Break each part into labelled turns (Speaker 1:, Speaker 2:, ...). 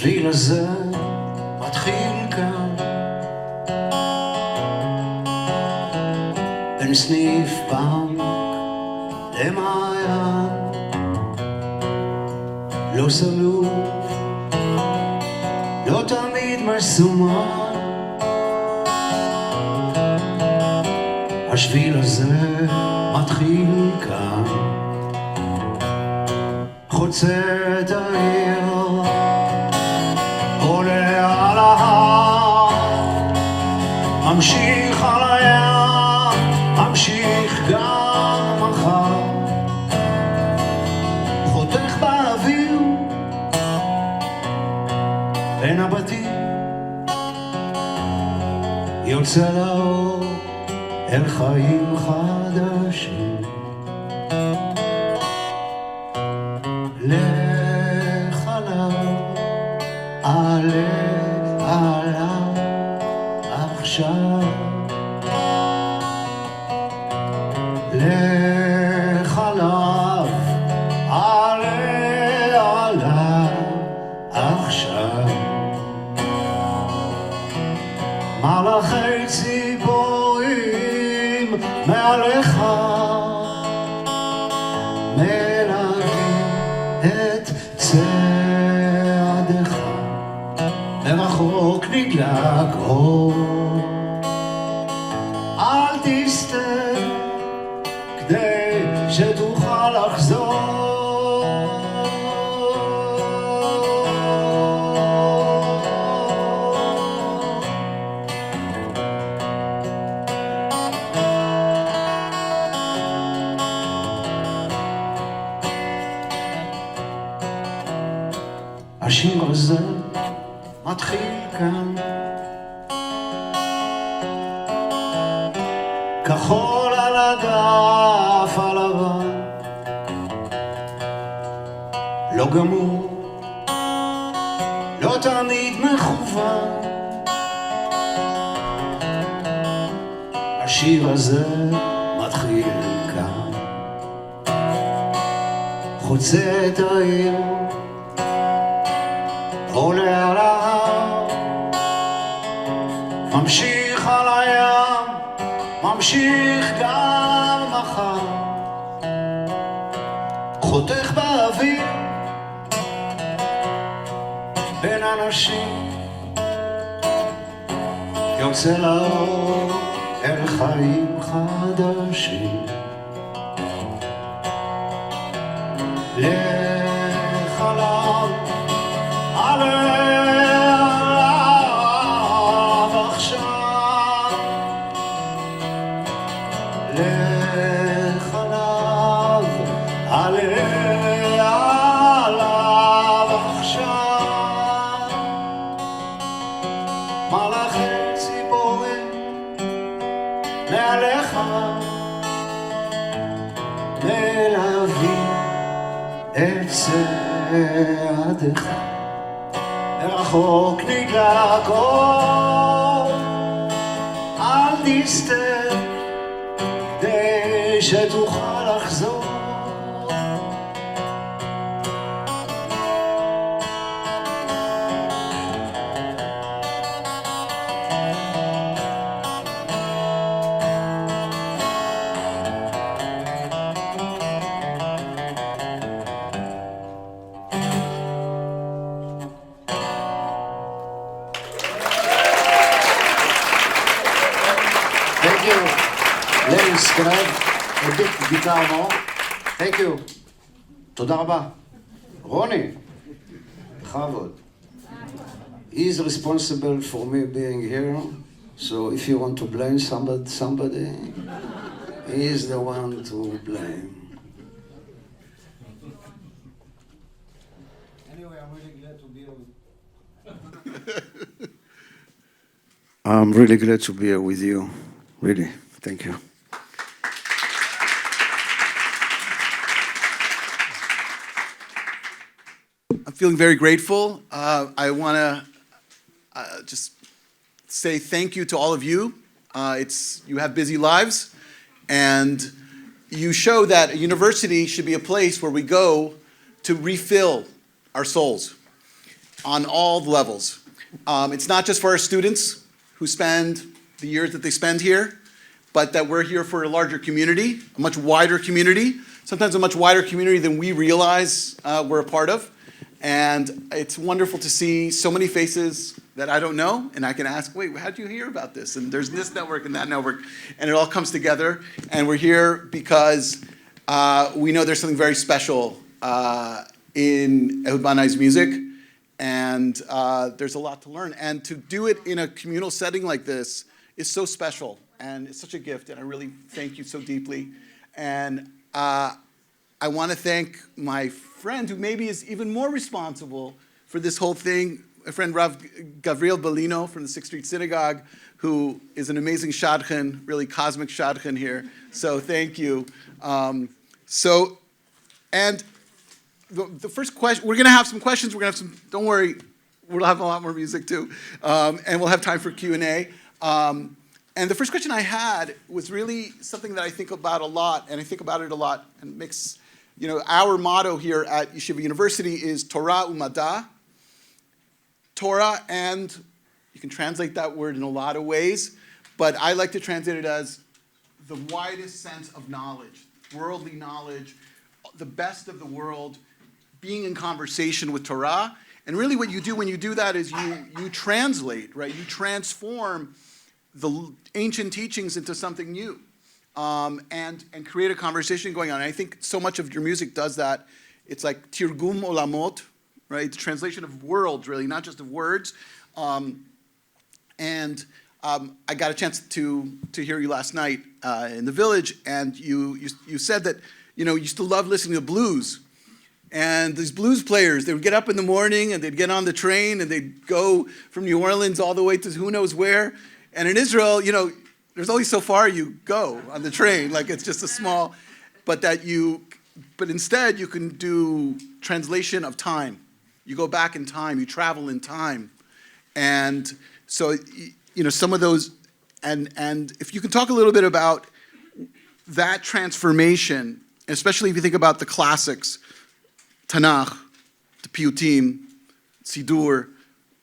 Speaker 1: השביל הזה מתחיל כאן בין סניף בנק למעיין לא סלוף, לא תמיד מסומן השביל הזה מתחיל כאן חוצה את העיר עולה על ההר ממשיך על הים ממשיך גם מחר חותך באוויר בין הבתים יוצא לאור אל חיים חדשים לך עליו עלה עליו עכשיו לך עליו עלה עליו עכשיו מלאכי ציפורים מעליך מלווים את צעדיך מרחוק נדלק אור אל תסתה כדי שתוכל לחזור השיר הזה מתחיל כאן כחול על הדף הלבן לא גמור לא תמיד מכוון השיר הזה מתחיל כאן חוצה את העיר עולה על ההר ממשיך על הים ממשיך גם מחר חותך באוויר בין אנשים יוצא לאור אל חיים חדשים לך עליו עליו עכשיו לך עליו עליו עכשיו מלאכי ציפורים מעליך מלווים את צעדיך מרחוק נדלק אור אל תסתה כדי שתוכל לחזור Can I have a big guitar more? Thank you. תודה רבה. רוני, בכבוד. He is responsible for me being here, so if you want to blame somebody, he is the one to blame.
Speaker 2: Anyway, I'm really glad to be here.
Speaker 1: I'm really glad to be here with you. Really, thank you.
Speaker 3: I'm feeling very grateful. I want to just say thank you to all of you. You have busy lives, and you show that a university should be a place where we go to refill our souls. on all levels. It's not just for our students who spend the years that they spend here, but that we're here for a larger community, a much wider community, sometimes a much wider community than we realize we're a part of. And it's wonderful to see so many faces that I don't know, and I can ask, wait, how did you hear about this? And there's this network and that network, and it all comes together. And we're here because we know there's something very special in Ehud Banai's music, and there's a lot to learn. And to do it in a communal setting like this is so special, and it's such a gift, and I really thank you so deeply. And I want to thank my friend who maybe is even more responsible for this whole thing, my friend Rav Gavriel Bellino from the 6th Street Synagogue, who is an amazing shadchan, really cosmic shadchan here. So thank you. And the first question, we're going to have some questions. We're going to have some, don't worry, we'll have a lot more music too. And we'll have time for Q&A. And the first question I had was really something that I think about a lot, and I think about it a lot, and mix, our motto here at Yeshiva University is Torah u'Mad'a. Torah, and you can translate that word in a lot of ways, but I like to translate it as the widest sense of knowledge, worldly knowledge, the best of the world, being in conversation with Torah. And really what you do when you do that is you translate, right? You transform the ancient teachings into something new, and create a conversation going on. And I think so much of your music does that. It's like tirgum olamot, right? The translation of worlds, really, not just of words. I got a chance to hear you last night in the village, and you said that you used to love listening to blues. And these blues players, they would get up in the morning and they'd get on the train and they'd go from New Orleans all the way to who knows where. And in Israel, there's only so far you go on the train. Like it's just a small, but instead you can do translation of time. You go back in time, you travel in time. And so, some of those, and if you can talk a little bit about that transformation, especially if you think about the classics, Tanakh, the Piyutim, Sidur,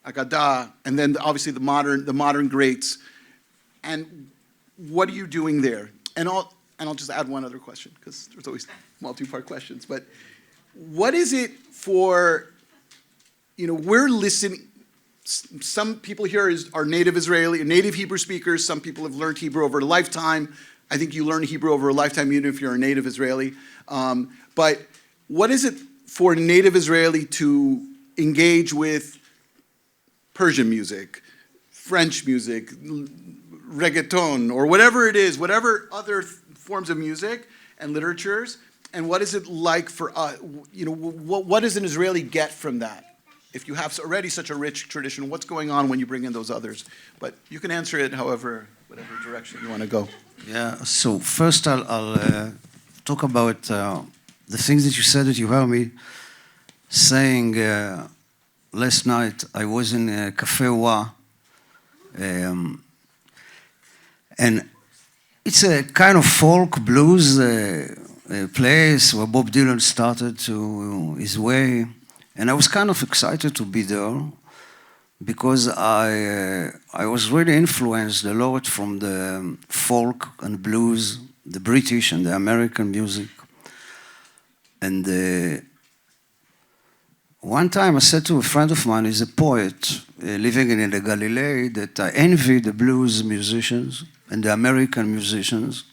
Speaker 3: Agadah, and then obviously the modern greats. And what are you doing there? And I'll just add one other question, because there's always multi-part questions. But what is it for, we're listening, some people here are native Israeli, native Hebrew speakers. Some people have learned Hebrew over a lifetime. I think you learn Hebrew over a lifetime, even if you're a native Israeli. But what is it for a native Israeli to engage with Persian music, French music, reggaeton, or whatever it is, whatever other forms of music and literatures, and what is it like for us, what does an Israeli get from that? If you have already such a rich tradition, what's going on when you bring in those others? But you can answer it whatever direction you want to go.
Speaker 2: Yeah, so first I'll talk about the things that you said that you heard me saying last night. I was in Cafe Wa, and it's a kind of folk blues place where Bob Dylan started to his way, and I was kind of excited to be there because I was really influenced a lot from the folk and blues, the British and the American music. And one time I said to a friend of mine, he's a poet living in the Galilee, that I envy the blues musicians and the American musicians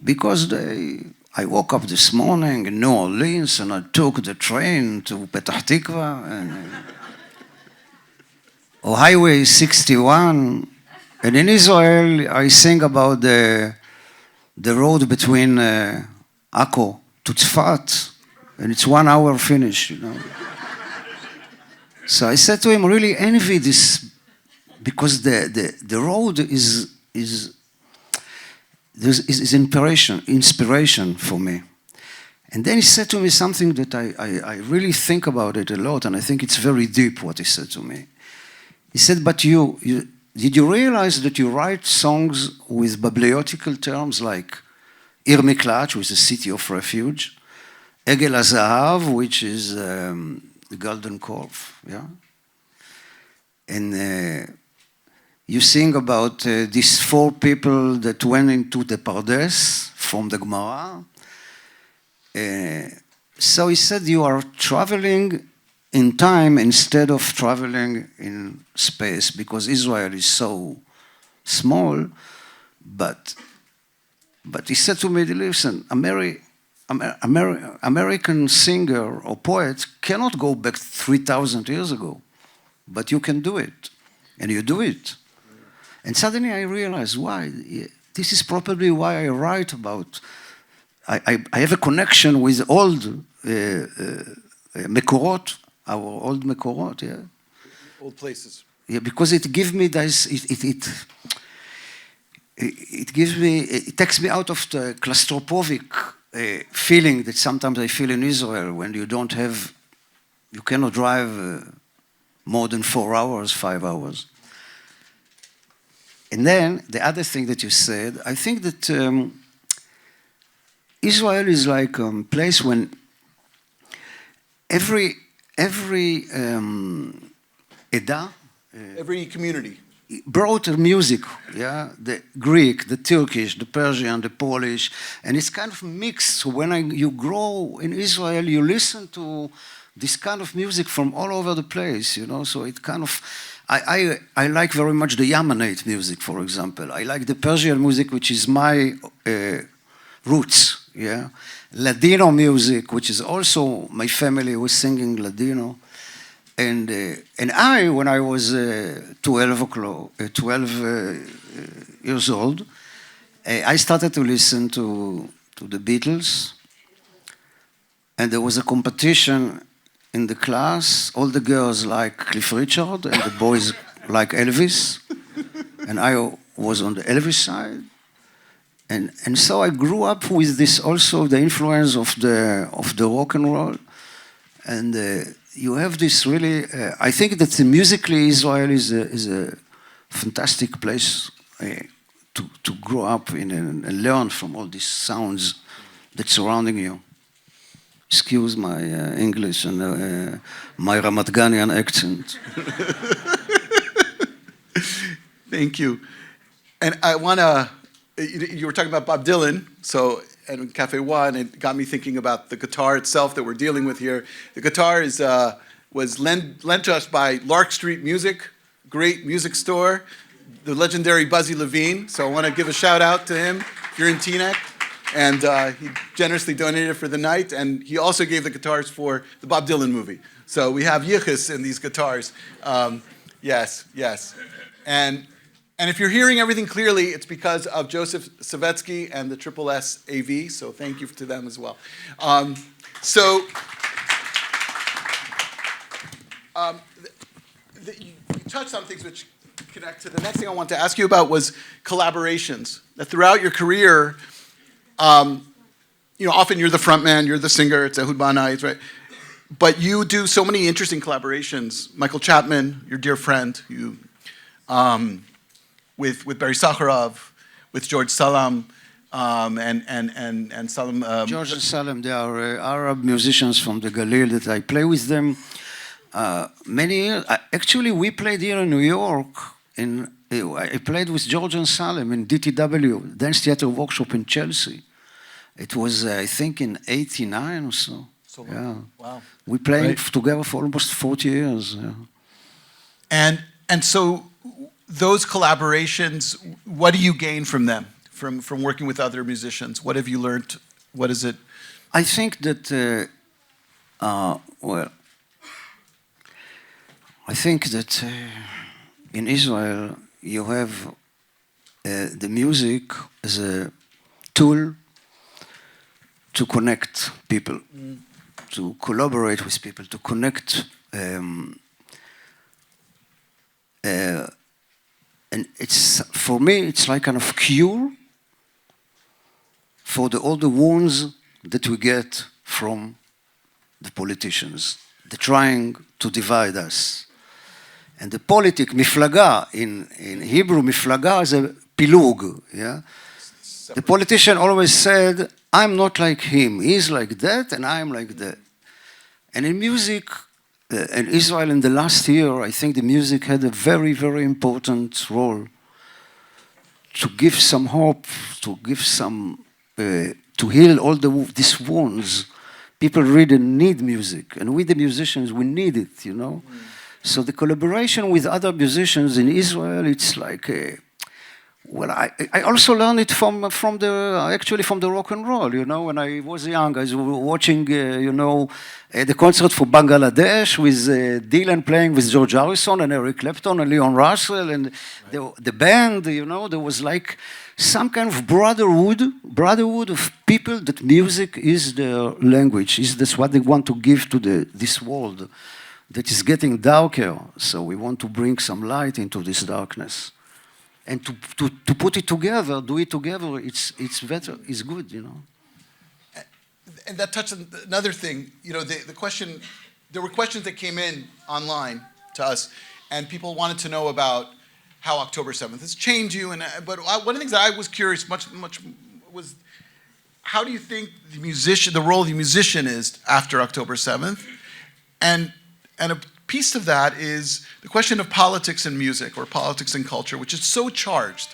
Speaker 2: because I woke up this morning in New Orleans and I took the train to Petah Tikva or Highway 61, and in Israel I sing about the road between Akko to Tzfat, and it's 1 hour finish, So I said to him, really envy this, because the road is inspiration for me. And then he said to me something that I really think about it a lot, and I think it's very deep what he said to me. He said, but did you realize that you write songs with bibliotical terms like Ir Miklat, which is a city of refuge, Egel HaZahav, which is the Golden Calf, yeah? And you sing about these 4 people that went into the Pardes from the Gemara. So he said you are traveling in time instead of traveling in space, because Israel is so small, but he said to me, listen, American singer or poet cannot go back 3,000 years ago, but you can do it, and you do it. And suddenly I realized why. This is probably why I write about, I have a connection with old Mekorot, our old Mekorot, yeah.
Speaker 3: Old places.
Speaker 2: Yeah, because it gives me this, it gives me, it takes me out of the claustrophobic feeling that sometimes I feel in Israel when you don't have, you cannot drive more than 4 hours, 5 hours. And then the other thing that you said, I think that Israel is like a place when every Eda,
Speaker 3: Every community.
Speaker 2: brought her music, yeah, the Greek, the Turkish, the Persian, the Polish, and it's kind of mixed. So when you grow in Israel, you listen to this kind of music from all over the place, you know. So it kind of, I like very much the Yemenite music, for example. I like the Persian music, which is my roots, yeah. Ladino music, which is also my family was singing Ladino. And I, when I was 12 years old, I started to listen to the Beatles. And there was a competition in the class. All the girls like Cliff Richard and the boys like Elvis. And I was on the Elvis side. And so I grew up with this also, the influence of the rock and roll. And you have this really, I think that musically Israel is a fantastic place to grow up in and learn from all these sounds that surrounding you. Excuse my English and my Ramat Ganian accent.
Speaker 3: Thank you. And I want to, you were talking about Bob Dylan, so, and Cafe One, it got me thinking about the guitar itself that we're dealing with here. The guitar was lent to us by Lark Street Music, great music store, the legendary Buzzy Levine. So I want to give a shout out to him here in Teaneck. And he generously donated it for the night. And he also gave the guitars for the Bob Dylan movie. So we have yichus in these guitars. Yes. And if you're hearing everything clearly, it's because of Joseph Savetsky and the Triple S AV, so thank you to them as well. You touched on things which connect to the next thing I want to ask you about was collaborations. That throughout your career, often you're the front man, you're the singer, it's Ehud Banai, right? But you do so many interesting collaborations. Michael Chapman, your dear friend, you... with Barry Sakharov, with George Salam, and Salam.
Speaker 2: George and Salam, they are Arab musicians from the Galil that I play with them many years. Actually, we played here in New York. I played with George and Salam in DTW, Dance Theater Workshop in Chelsea. It was, I think, in '89 or so. Yeah. Wow. We played together for almost 40 years. Yeah.
Speaker 3: And so those collaborations, what do you gain from them, from working with other musicians? What have you learned? What is it?
Speaker 2: I think that, in Israel you have the music as a tool to connect people, to collaborate with people, to connect. And it's, for me, it's like kind of cure for all the wounds that we get from the politicians. They're trying to divide us. And the politic, miflaga, in Hebrew, miflaga is a pilug. Yeah? The politician always said, I'm not like him. He's like that, and I'm like that. And in music, in Israel in the last year, I think the music had a very, very important role to give some hope, to give some, to heal all these wounds. People really need music, and we the musicians, we need it, you know? So the collaboration with other musicians in Israel, it's like, well, I also learned it from the rock and roll, you know? When I was young, I was watching, you know, the concert for Bangladesh with Dylan playing with George Harrison and Eric Clapton and Leon Russell and the band, you know, there was like some kind of brotherhood of people that music is their language, that's what they want to give to this world that is getting darker. So we want to bring some light into this darkness. And to put it together, do it together, it's better, it's good, you know.
Speaker 3: And that touched on another thing, you know, the question, there were questions that came in online to us, and people wanted to know about how October 7th has changed you. But one of the things that I was curious much was, how do you think the role of the musician is after October 7th? And a piece of that is the question of politics and music, or politics and culture, which is so charged.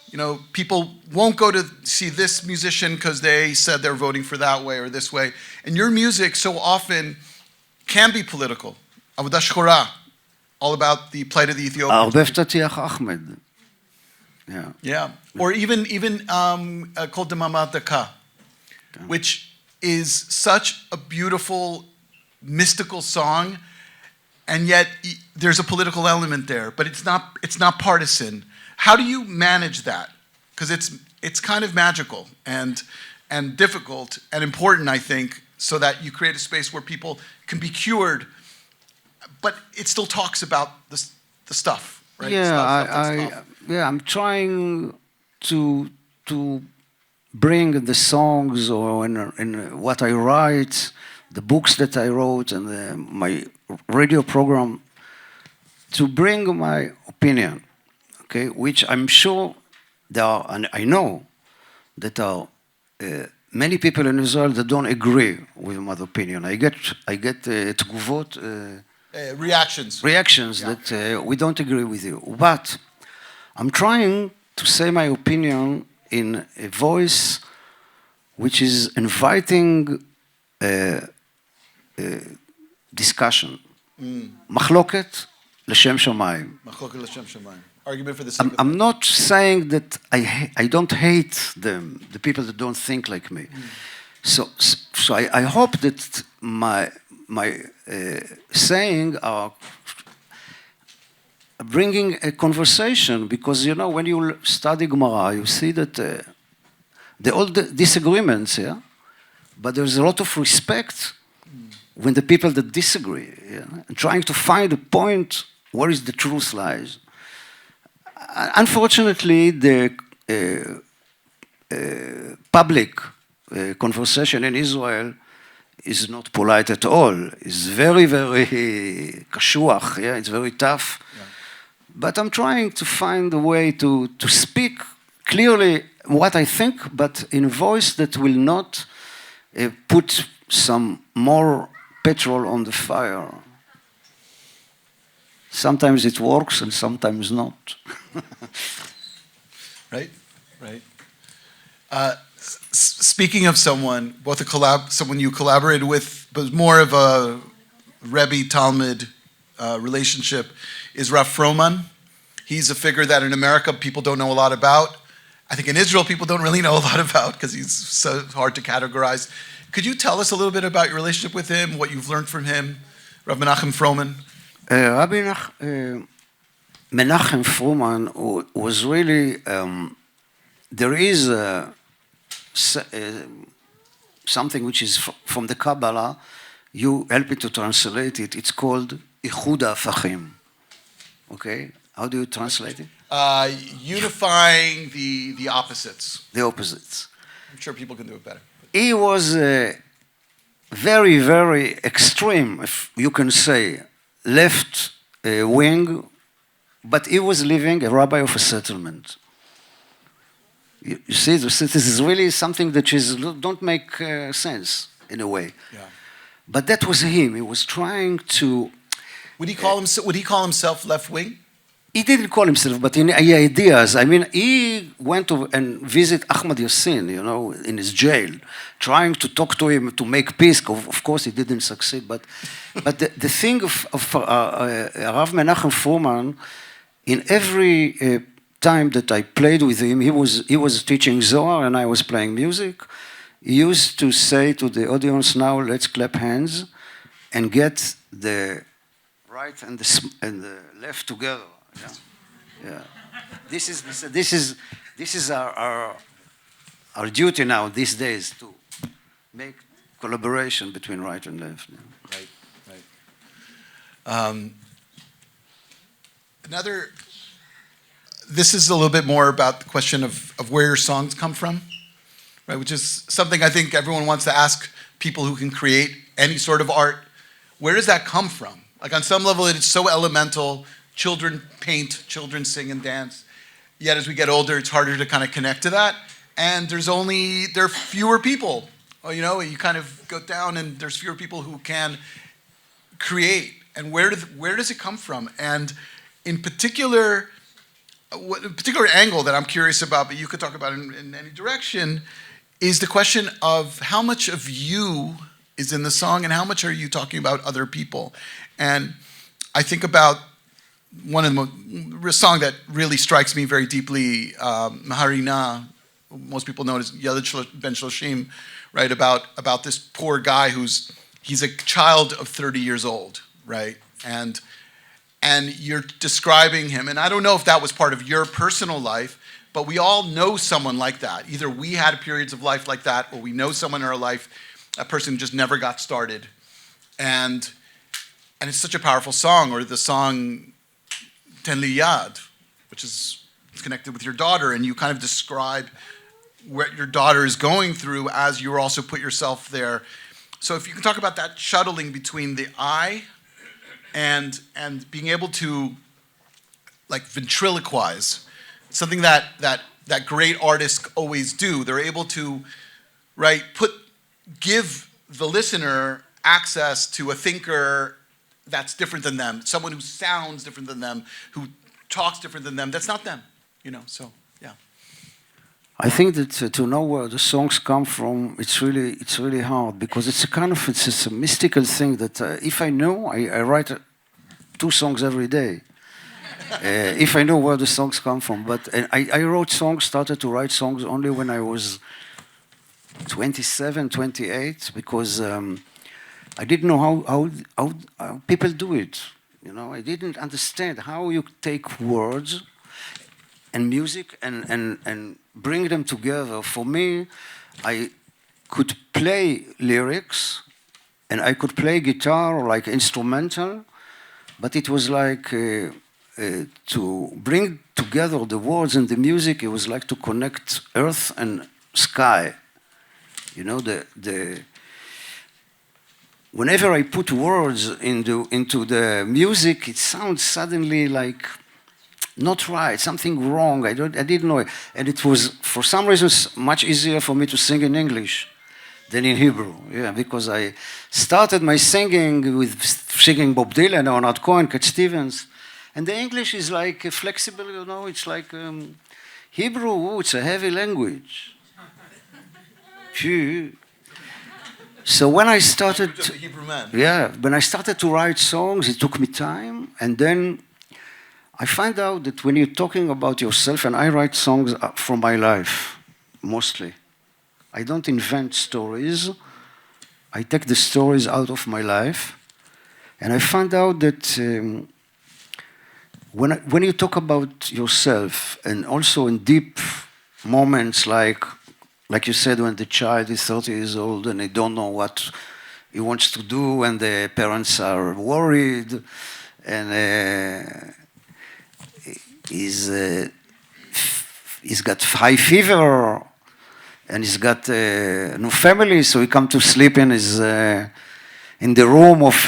Speaker 3: You know, people won't go to see this musician because they said they're voting for that way or this way. And your music so often can be political. Avodah Shchora, all about the plight of the Ethiopians.
Speaker 2: Ahmed. Yeah.
Speaker 3: Yeah. Or even Kol Damamat Daka, which is such a beautiful, mystical song, and yet there's a political element there, but it's not partisan. How do you manage that? Because it's kind of magical and difficult and important, I think, so that you create a space where people can be cured, but it still talks about the stuff, right?
Speaker 2: Yeah, I'm trying to bring the songs or in what I write, the books that I wrote, and my radio program, to bring my opinion. Okay, which I'm sure there are, and I know that there are many people in Israel that don't agree with my opinion. I get תגובות,
Speaker 3: reactions
Speaker 2: that we don't agree with you. But I'm trying to say my opinion in a voice which is inviting discussion. מחלוקת לשם שמיים.
Speaker 3: מחלוקת לשם שמיים. Argument for the sake of
Speaker 2: I'm not saying that I don't hate them, the people that don't think like me. So I hope that my saying are bringing a conversation, because you know when you study Gemara, you see that the all the disagreements, yeah, but there's a lot of respect when the people that disagree, yeah, and trying to find a point where is the truth lies. Unfortunately, the public conversation in Israel is not polite at all. It's very, very קשוח, yeah, it's very tough. Yeah. But I'm trying to find a way to speak clearly what I think, but in a voice that will not put some more petrol on the fire. Sometimes it works and sometimes not.
Speaker 3: Right. Speaking of someone, someone you collaborated with, but more of a Rabbi Talmid relationship, is Rav Froman. He's a figure that in America people don't know a lot about. I think in Israel people don't really know a lot about because he's so hard to categorize. Could you tell us a little bit about your relationship with him, what you've learned from him, Rav Menachem Froman?
Speaker 2: Rabbi Menachem Froman was really, there is something which is from the Kabbalah, you help me to translate it, it's called Ehud Banai. Okay, how do you translate it?
Speaker 3: Unifying the opposites.
Speaker 2: The opposites.
Speaker 3: I'm sure people can do it better.
Speaker 2: He was very, very extreme, if you can say, left wing, but he was living a rabbi of a settlement. You see, this is really something that don't make sense in a way.
Speaker 3: Yeah.
Speaker 2: But that was him. He was trying to...
Speaker 3: Would he call himself left-wing?
Speaker 2: He didn't call himself, but in ideas. I mean, he went to and visit Ahmad Yassin, you know, in his jail, trying to talk to him to make peace. Of course, he didn't succeed. But the thing of Rav Menachem Fruman, in every time that I played with him, he was teaching Zohar and I was playing music. He used to say to the audience, now let's clap hands and get the right and the left together. Yeah. Yeah. This is our duty now these days to make collaboration between right and left. Yeah.
Speaker 3: Right. This is a little bit more about the question of where your songs come from, right? Which is something I think everyone wants to ask people who can create any sort of art. Where does that come from? Like on some level, it's so elemental. Children paint, children sing and dance. Yet as we get older, it's harder to kind of connect to that. And there are fewer people. You know, you kind of go down and there's fewer people who can create. And where does it come from? And in particular angle that I'm curious about, but you could talk about in any direction, is the question of how much of you is in the song and how much are you talking about other people? And I think about one of the song that really strikes me very deeply, Maharina, most people know it as Yeled Ben Shloshim, right? About this poor guy he's a child of 30 years old, right? And you're describing him, and I don't know if that was part of your personal life, but we all know someone like that. Either we had periods of life like that, or we know someone in our life, a person who just never got started. And it's such a powerful song, or the song Ten Li Yad, which is connected with your daughter, and you kind of describe what your daughter is going through as you also put yourself there. So if you can talk about that shuttling between the I and being able to like ventriloquize, something that great artists always do. They're able to, right, give the listener access to a thinker that's different than them, someone who sounds different than them, who talks different than them. That's not them, you know, so, yeah.
Speaker 2: I think that to know where the songs come from, it's really hard, because it's a mystical thing that if I know, I write 2 songs every day. If I know where the songs come from. But I started to write songs only when I was 27, 28, because I didn't know how people do it. You know, I didn't understand how you take words and music and bring them together. For me, I could play lyrics and I could play guitar or like instrumental, but it was like to bring together the words and the music, it was like to connect earth and sky. You know, whenever I put words into the music, it sounds suddenly like not right, something wrong. I didn't know it. And it was, for some reasons, much easier for me to sing in English than in Hebrew. Yeah, because I started my singing with singing Bob Dylan, Leonard Cohen, Cat Stevens. And the English is like flexible, you know, it's like Hebrew, it's a heavy language. So when I started, when I started to write songs, it took me time, and then I find out that when you're talking about yourself, and I write songs from my life, mostly. I don't invent stories. I take the stories out of my life, and I find out that when you talk about yourself, and also in deep moments like you said, when the child is 30 years old and they don't know what he wants to do, and the parents are worried, and he's got high fever, and he's got no family, so he come to sleep in the room of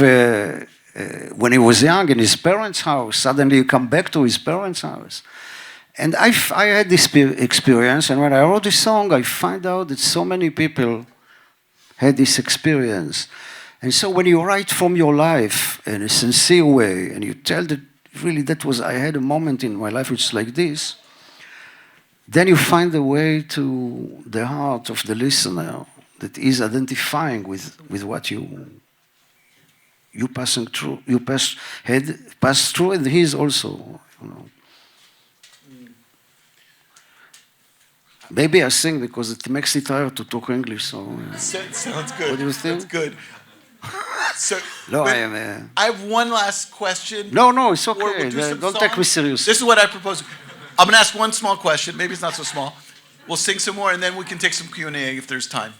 Speaker 2: when he was young in his parents' house. Suddenly he come back to his parents' house. And I had this experience, and when I wrote this song, I find out that so many people had this experience. And so when you write from your life in a sincere way, and you tell that really I had a moment in my life which is like this, then you find a way to the heart of the listener that is identifying with what you passing through, passed through, and he is also, you know. Maybe I sing because it makes it tired to talk English. So
Speaker 3: sounds good.
Speaker 2: What do you think?
Speaker 3: That's good. So,
Speaker 2: no, I am.
Speaker 3: I have one last question.
Speaker 2: No, it's okay.
Speaker 3: We'll
Speaker 2: Don't take me seriously.
Speaker 3: This is what I propose. I'm going to ask one small question. Maybe it's not so small. We'll sing some more, and then we can take some Q&A if there's time.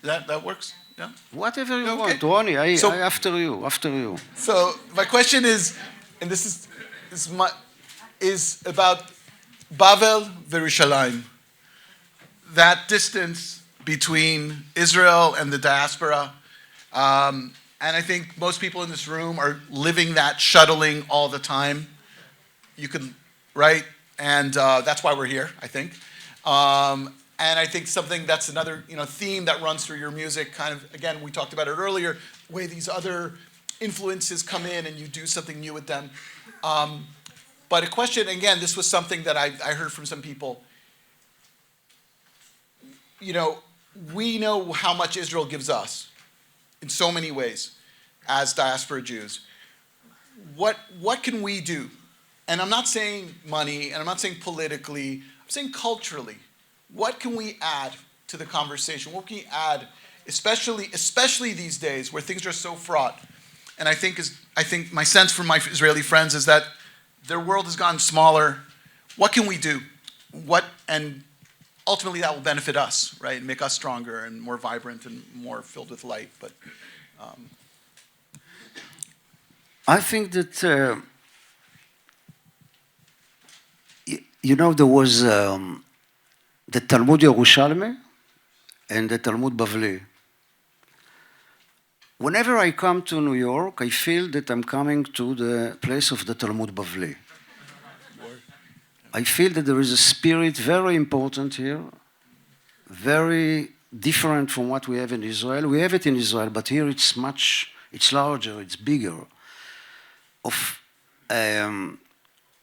Speaker 3: That works? Yeah?
Speaker 2: Whatever you want, Ronnie. I after you.
Speaker 3: So my question is, and this is about Bavel Yerushalayim. That distance between Israel and the diaspora. And I think most people in this room are living that shuttling all the time. You can, right? And that's why we're here, I think. And I think that's another theme that runs through your music. Kind of, again, we talked about it earlier, the way these other influences come in and you do something new with them. But a question, again, this was something that I heard from some people. We know how much Israel gives us in so many ways as diaspora Jews. What can we do? And I'm not saying money, and I'm not saying politically, I'm saying culturally. What can we add to the conversation? What can we add, especially these days where things are so fraught? And I think my sense from my Israeli friends is that their world has gotten smaller. What can we do? And ultimately that will benefit us, right? Make us stronger and more vibrant and more filled with light. But
Speaker 2: I think that there was the Talmud Yerushalmi and the Talmud Bavli. Whenever I come to New York, I feel that I'm coming to the place of the Talmud Bavli. I feel that there is a spirit very important here, very different from what we have in Israel. We have it in Israel, but here it's larger, it's bigger.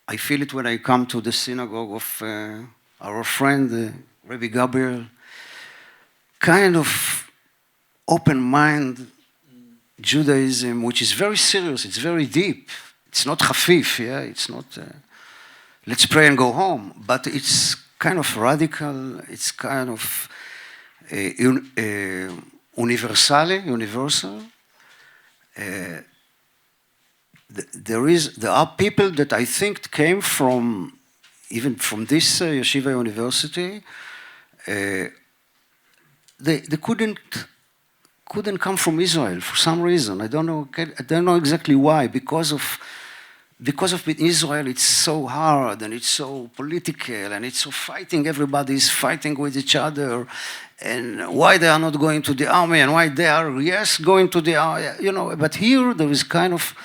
Speaker 2: I feel it when I come to the synagogue of our friend, Rabbi Gabriel, kind of open mind Judaism, which is very serious, it's very deep. It's not chafif, yeah, it's not... let's pray and go home. But it's kind of radical, it's kind of universal. There are people that I think came even from this Yeshiva University. They couldn't come from Israel for some reason. I don't know exactly why. Because of Israel, it's so hard and it's so political and it's so fighting. Everybody is fighting with each other, and why they are not going to the army and why they are going to the army. But here there is kind of,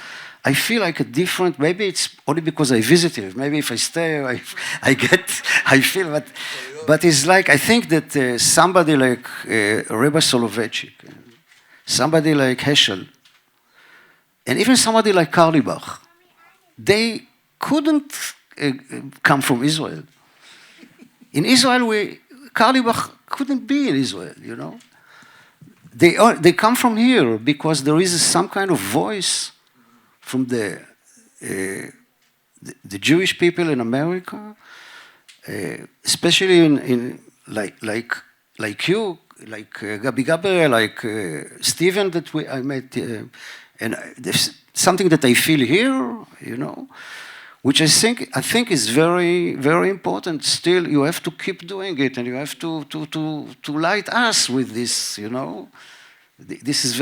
Speaker 2: I feel like a different. Maybe it's only because I visited. Maybe if I stay, I feel. But it's like I think that somebody like Rabbi Soloveitchik, somebody like Shel, and even somebody like Carlebach. They couldn't come from Israel. In Israel, Carlebach couldn't be in Israel, They come from here because there is some kind of voice from the Jewish people in America, especially in like you, like Rabbi Gabriel, like Stephen that I met, and there's something that I feel here, which I think is very, very important. Still, you have to keep doing it, and you have to light us with this, This is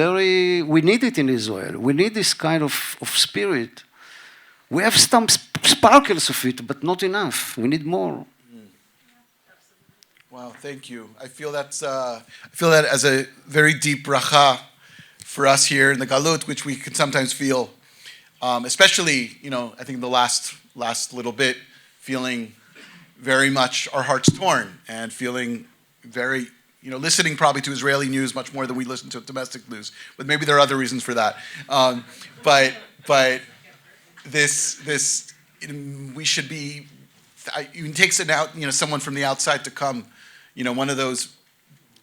Speaker 2: we need it in Israel. We need this kind of spirit. We have some sparkles of it, but not enough. We need more.
Speaker 3: Wow, thank you. I feel that as a very deep bracha for us here in the Galut, which we can sometimes feel, especially, I think the last little bit, feeling very much our hearts torn and feeling very listening probably to Israeli news much more than we listen to domestic news. But maybe there are other reasons for that. But this we should be. It takes it out, someone from the outside to come, one of those,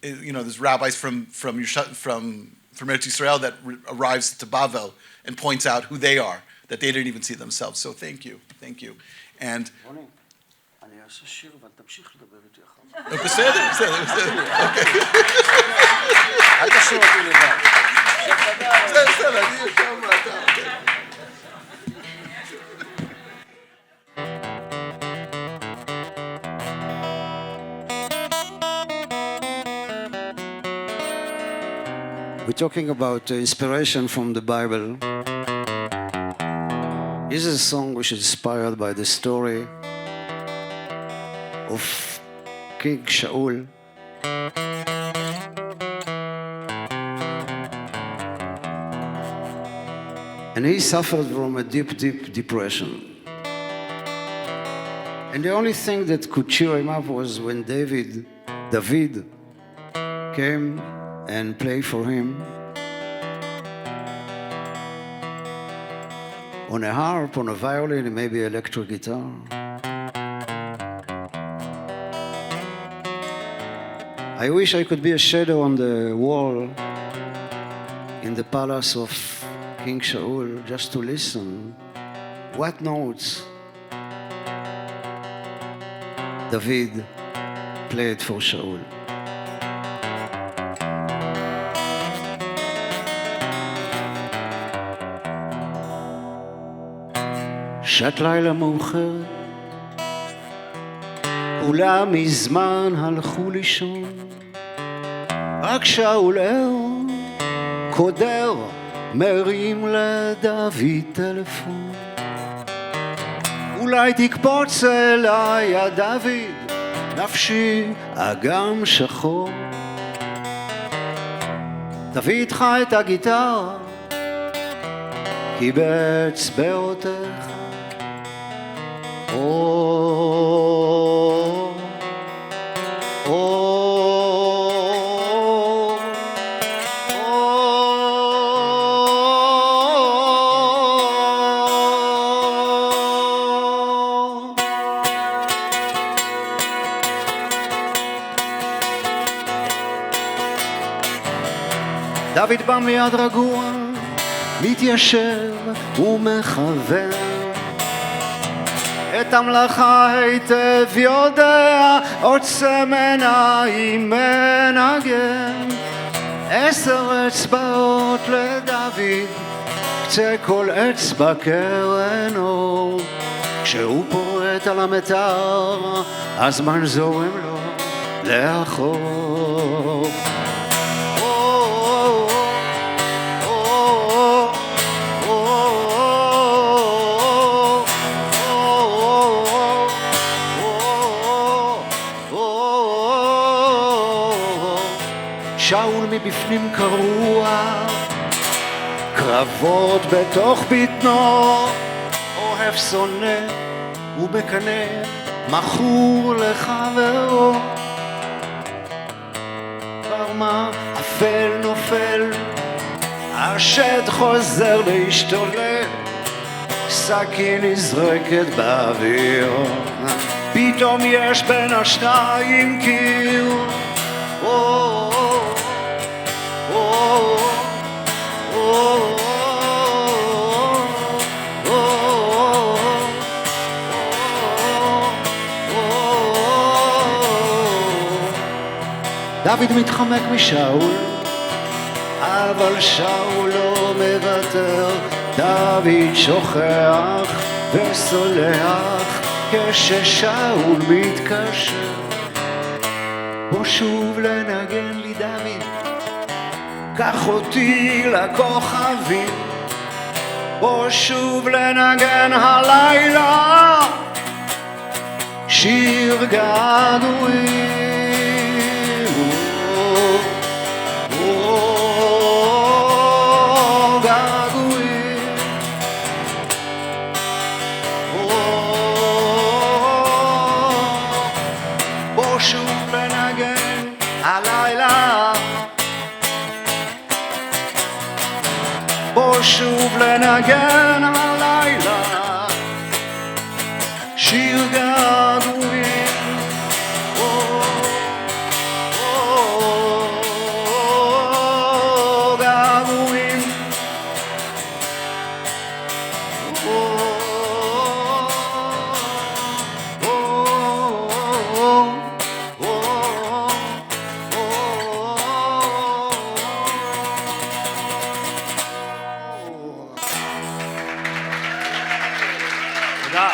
Speaker 3: those rabbis from Eretz Yisrael that arrives to Bavel and points out who they are, that they didn't even see themselves. So thank you. And
Speaker 2: אני אעשה שיר ותמשיך לדבר איתי אחר.
Speaker 3: בסדר, אוקיי.
Speaker 2: אל תשאיר אותי לבד.
Speaker 3: בסדר, אני יושב ואתה.
Speaker 2: We're talking about inspiration from the Bible. This is a song which is inspired by the story of King Shaul. And he suffered from a deep, deep depression. And the only thing that could cheer him up was when David came and played for him on a harp, on a violin, and maybe electric guitar. I wish I could be a shadow on the wall in the palace of King Shaul just to listen what notes David played for Shaul. שעת לילה מאוחרת, כולם מזמן הלכו לישון, רק שאול ער, קודר, מרים לדוד טלפון. אולי תקפוץ אליי, יא דוד, נפשי אגם שחור. תביא איתך את הגיטרה, כי באצבעותיך דוד בא מיד רגוע, מתיישב ומכוון את המלאכה היטב יודע, עוצם עיניים מנגן 10 אצבעות לדוד, קצה כל אצבע קרן אור. כשהוא פורט על המתר, הזמן זורם לו לאחור. שאול מבפנים קרוע, קרבות בתוך בטנו, אוהב שונא ובקנה, מכור לחברו. ברמה אפל נופל, השד חוזר להשתולל, סכין נזרקת באוויר, פתאום יש בין השניים קיר. דוד מתחמק משאול, אבל שאול לא מוותר. דוד שוכח וסולח כששאול מתקשר. בוא שוב לנגן לי דוד, קח אותי לכוכבים. בוא שוב לנגן הלילה שיר געגועים. בוא שוב לנגן הלילה לנגן הלילה שיר געגועים. געגועים. תודה.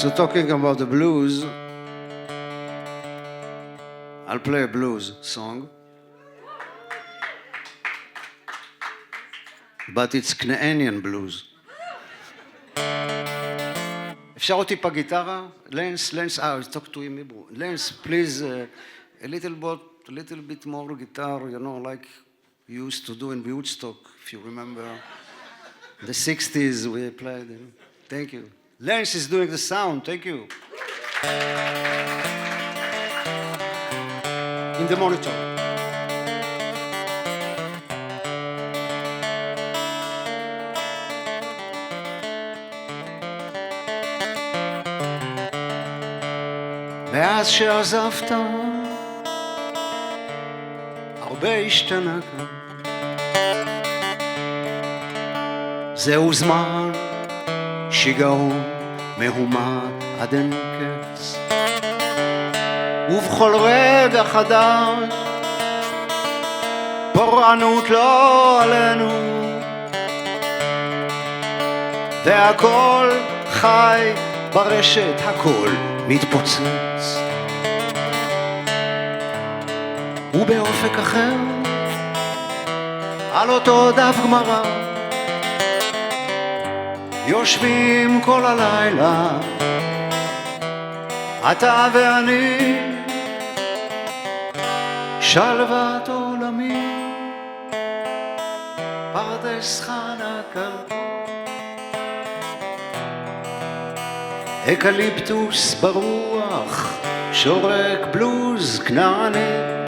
Speaker 2: So talking about the blues, I'll play a blues song, but it's Cana'ani Blues. אפשר אותי פה גיטרה? לנס, I'll talk to him Hebrew. Lens, please, a little bit more guitar, you know, like you used to do in Woodstock, if you remember. The 60s we played. Thank you. Lens is doing the sound, thank you. In the monitor. מאז שעזבת, הרבה השתנה כאן. זהו זמן שיגעון מהומה עד אין קץ, ובכל רגע חדש פורענות לא עלינו, והכל חי ברשת, הכל מתפוצץ, ובאופק אחר על אותו דף גמרא יושבים כל הלילה, אתה ואני, שלוות עולמי, פרדס חנה כלבו, אקליפטוס ברוח, שורק בלוז כנעני.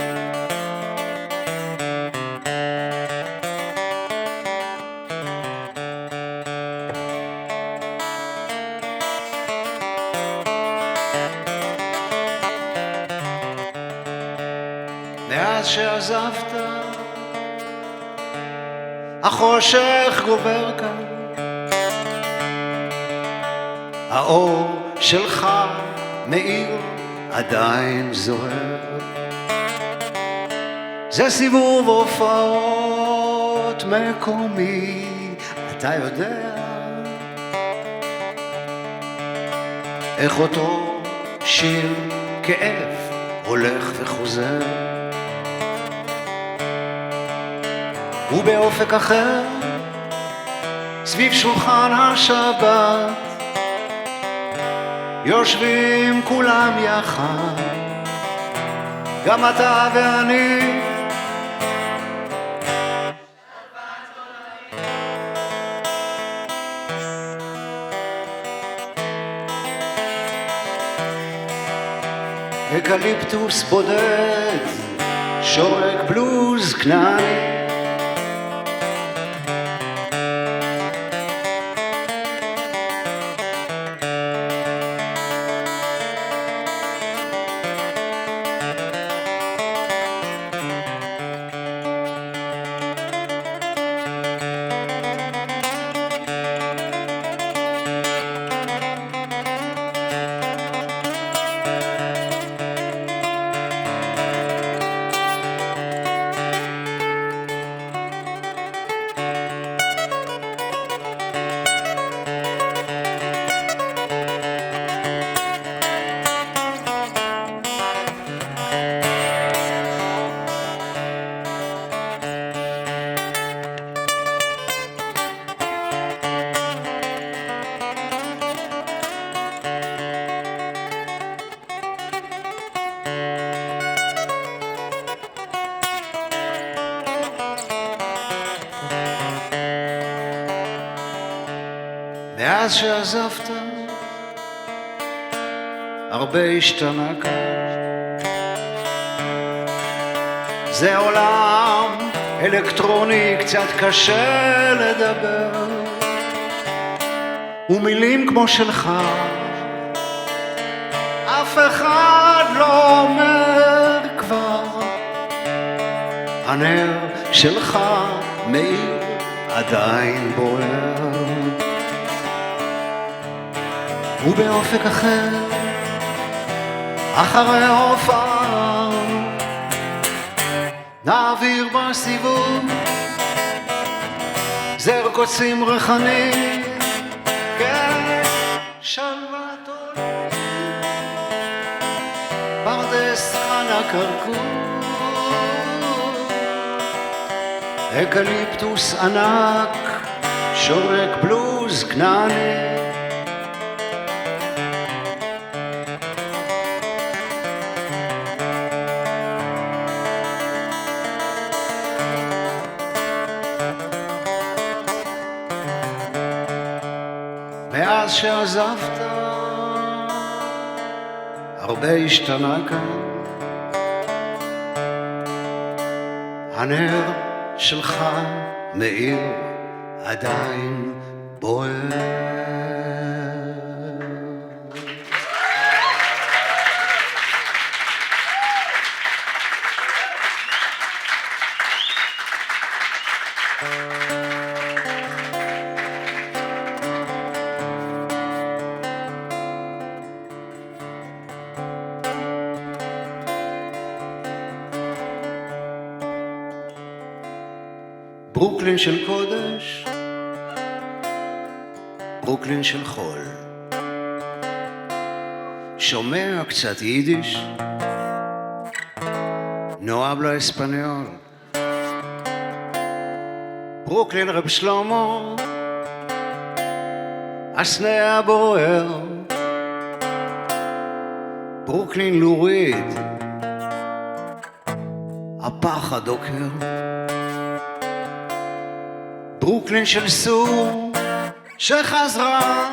Speaker 2: מאז שעזבת, החושך גובר כאן, האור שלך מאיר עדיין זוהר, זה סיבוב הופעות מקומי, אתה יודע איך אותו שיר כאב הולך וחוזר, ובאופק אחר סביב שולחן השבת יושבים כולם יחד, גם אתה ואני, אקליפטוס בודד, שורק בלוז כנעני. מאז שעזבת, הרבה השתנה כאן. זה עולם אלקטרוני, קצת קשה לדבר, ומילים כמו שלך אף אחד לא אומר כבר. הנר שלך מאיר עדיין בוער, ובאופק אחר אחרי ההופעה נעביר בסיבוב זר קוצים ריחני, כן, שלוות עולים, פרדס חנה כרכור, אקליפטוס ענק, שורק בלוז כנעני. מאז שעזבת הרבה השתנה כאן, הנר שלך מאיר עדיין בוער. ברוקלין של קודש, ברוקלין של חול, שומע קצת יידיש, no hablo español. ברוקלין רב שלמה, הסנה הבוער, ברוקלין לורית, הפחד דוקר. ברוקלין של סור שחזרה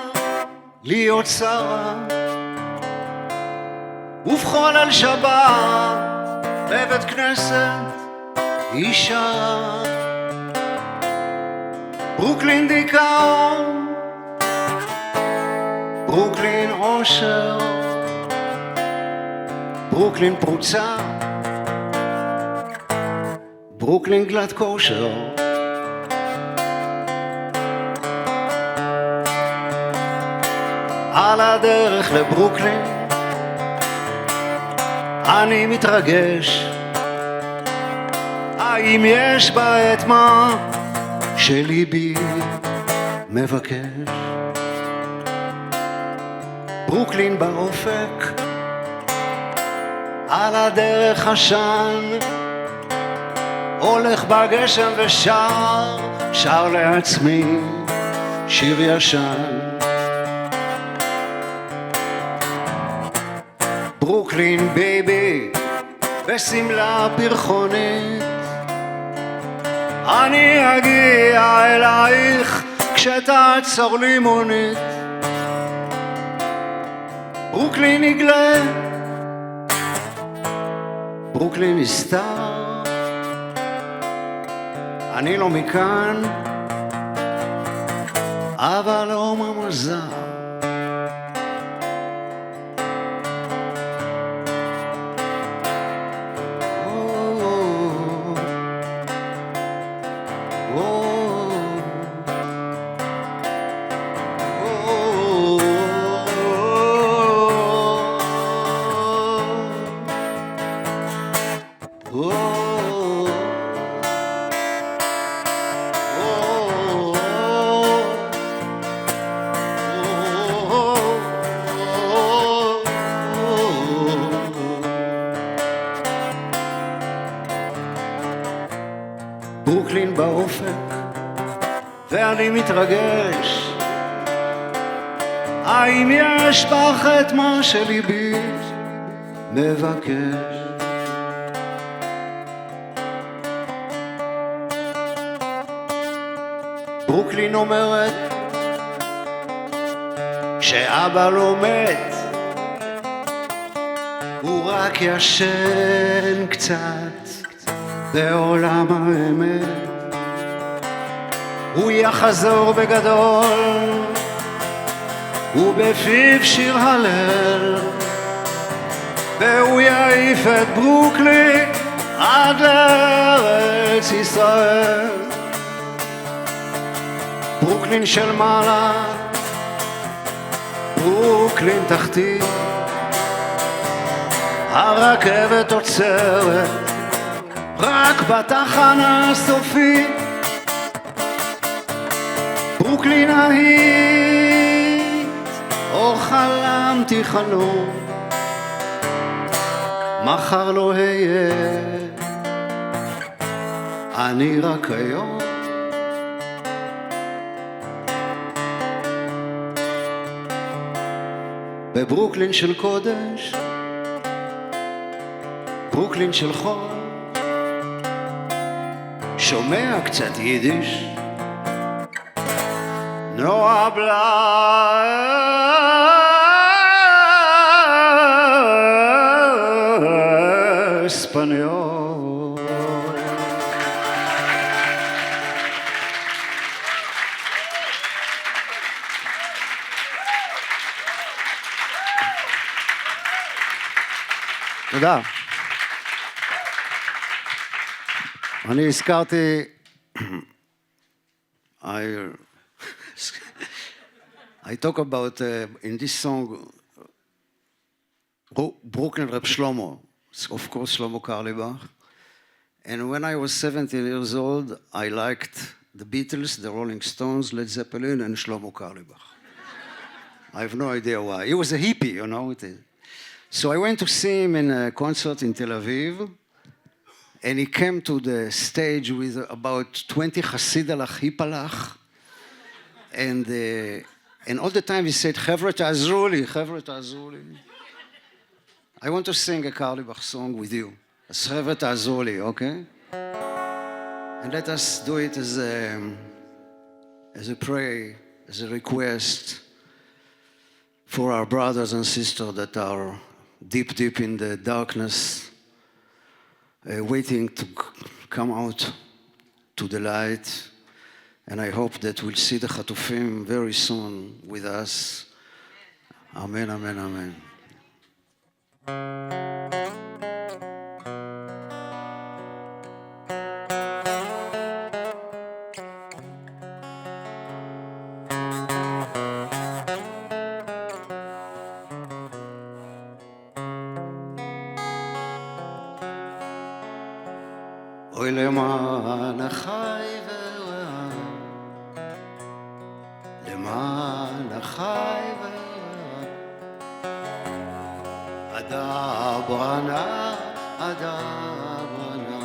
Speaker 2: להיות שרה, ובכל על שבת בבית כנסת אישה. ברוקלין דיכאון, ברוקלין עושר, ברוקלין פרוצה, ברוקלין גלת כושר. על הדרך לברוקלין אני מתרגש, האם יש בה את מה שליבי מבקש? ברוקלין באופק, על הדרך עשן, הולך בגשם ושר, שר לעצמי שיר ישן. ברוקלין בייבי בסמלה פרחונית, אני אגיע אלייך כשתעצור לי מונית. ברוקלין יגלה, ברוקלין נסתר, אני לא מכאן אבל לא ממזר. ברוקלין באופק ואני מתרגש, האם יש בך את מה שליבי מבקש? ברוקלין אומרת כשאבא לא מת הוא רק ישן קצת בעולם האמת, הוא יחזור בגדול ובפיו שיר הלל, והוא יעיף את ברוקלין עד לארץ ישראל. ברוקלין של מעלה, ברוקלין תחתית, הרכבת עוצרת רק בתחנה הסופית. ברוקלין ההיא, או חלמתי חלום, מחר לא אהיה, אני רק היום. בברוקלין של קודש, ברוקלין של חול, שומע קצת יידיש, no habla español. תודה. אני הזכרתי, I talk about in this song Brooklyn Reb Shlomo, of course Shlomo Carlebach. And when I was 17 years old, I liked the Beatles, the Rolling Stones, Led Zeppelin, and Shlomo Carlebach. I have no idea why. He was a hippie, you know. So I went to see him in a concert in Tel Aviv, and he came to the stage with about 20 Hasidalach, Hippalach, and all the time he said, "Chevra ta'azru li, chevra ta'azru li." I want to sing a Carlebach song with you. Chevra ta'azru li, okay? And let us do it as a prayer, as a request for our brothers and sisters that are deep, deep in the darkness, waiting to come out to the light. And I hope that we'll see the Chatufim very soon with us. Amen, amen, amen. Oy למען החי והרע, למען החי והרע, אדברנה, אדברנה,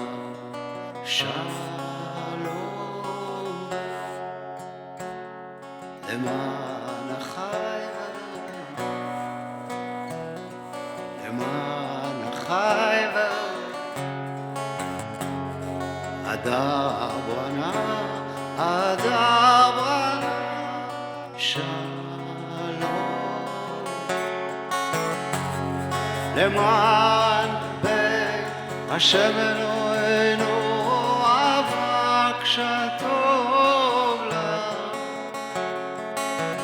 Speaker 2: שלום. למען החי והרע, למען החי והרע, אדברנה, אדברנה, שלום. למען בית השם אלוהינו אבק שטוב לה.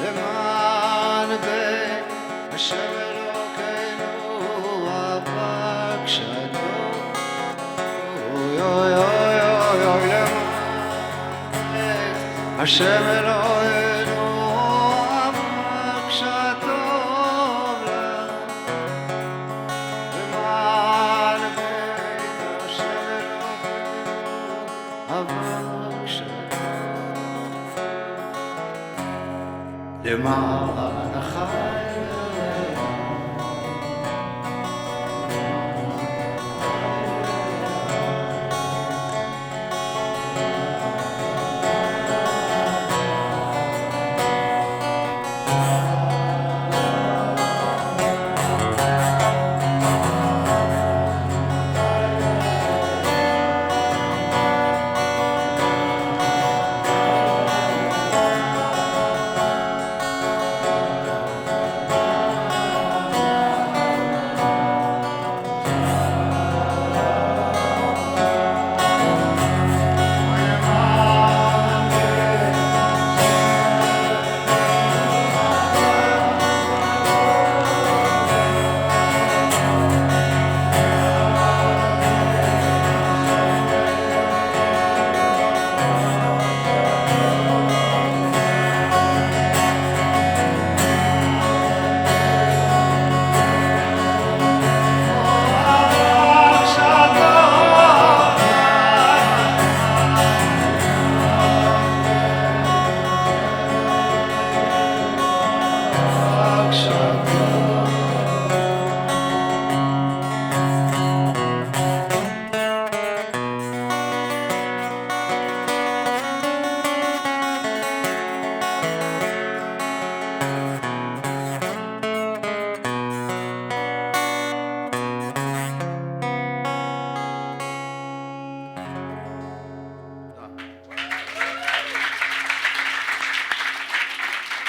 Speaker 2: למען בית השם אלוהינו אבק שטוב. אוי אוי אוי אוי אוי למען השם אלוהינו אבק שטוב לה. למען בית השם אלוהינו אבק שטוב. למען החי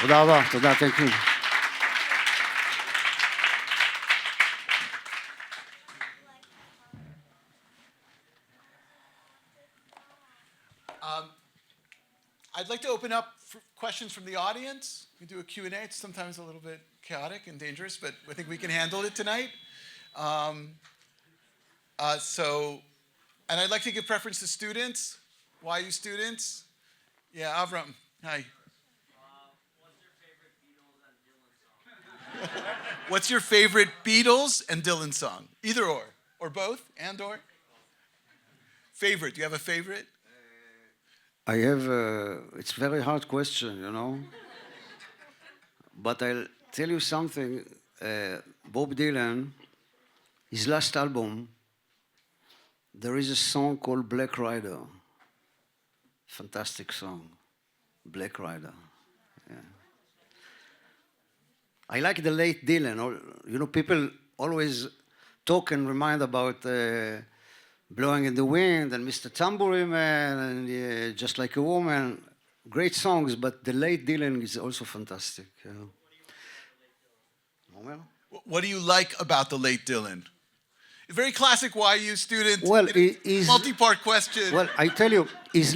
Speaker 2: תודה רבה, תודה, thank you.
Speaker 3: I'd like to open up for questions from the audience. We do a Q&A. It's sometimes a little bit chaotic and dangerous, but I think we can handle it tonight. And I'd like to give preference to students. Why you students? Yeah, Avram, hi. What's your favorite Beatles and Dylan song? Either or both, and or? Favorite, do you have a favorite?
Speaker 2: I have, it's a very hard question, you know. But I'll tell you something. Bob Dylan, his last album, there is a song called Black Rider. Fantastic song, Black Rider. Yeah. I like the late Dylan. You know, people always talk and remind about Blowing in the Wind and Mr. Tambourine Man and Just Like a Woman. Great songs, but the late Dylan is also fantastic. Yeah.
Speaker 3: What do you like about the late Dylan? A very classic YU student,
Speaker 2: well,
Speaker 3: multi-part question.
Speaker 2: Well, I tell you, he's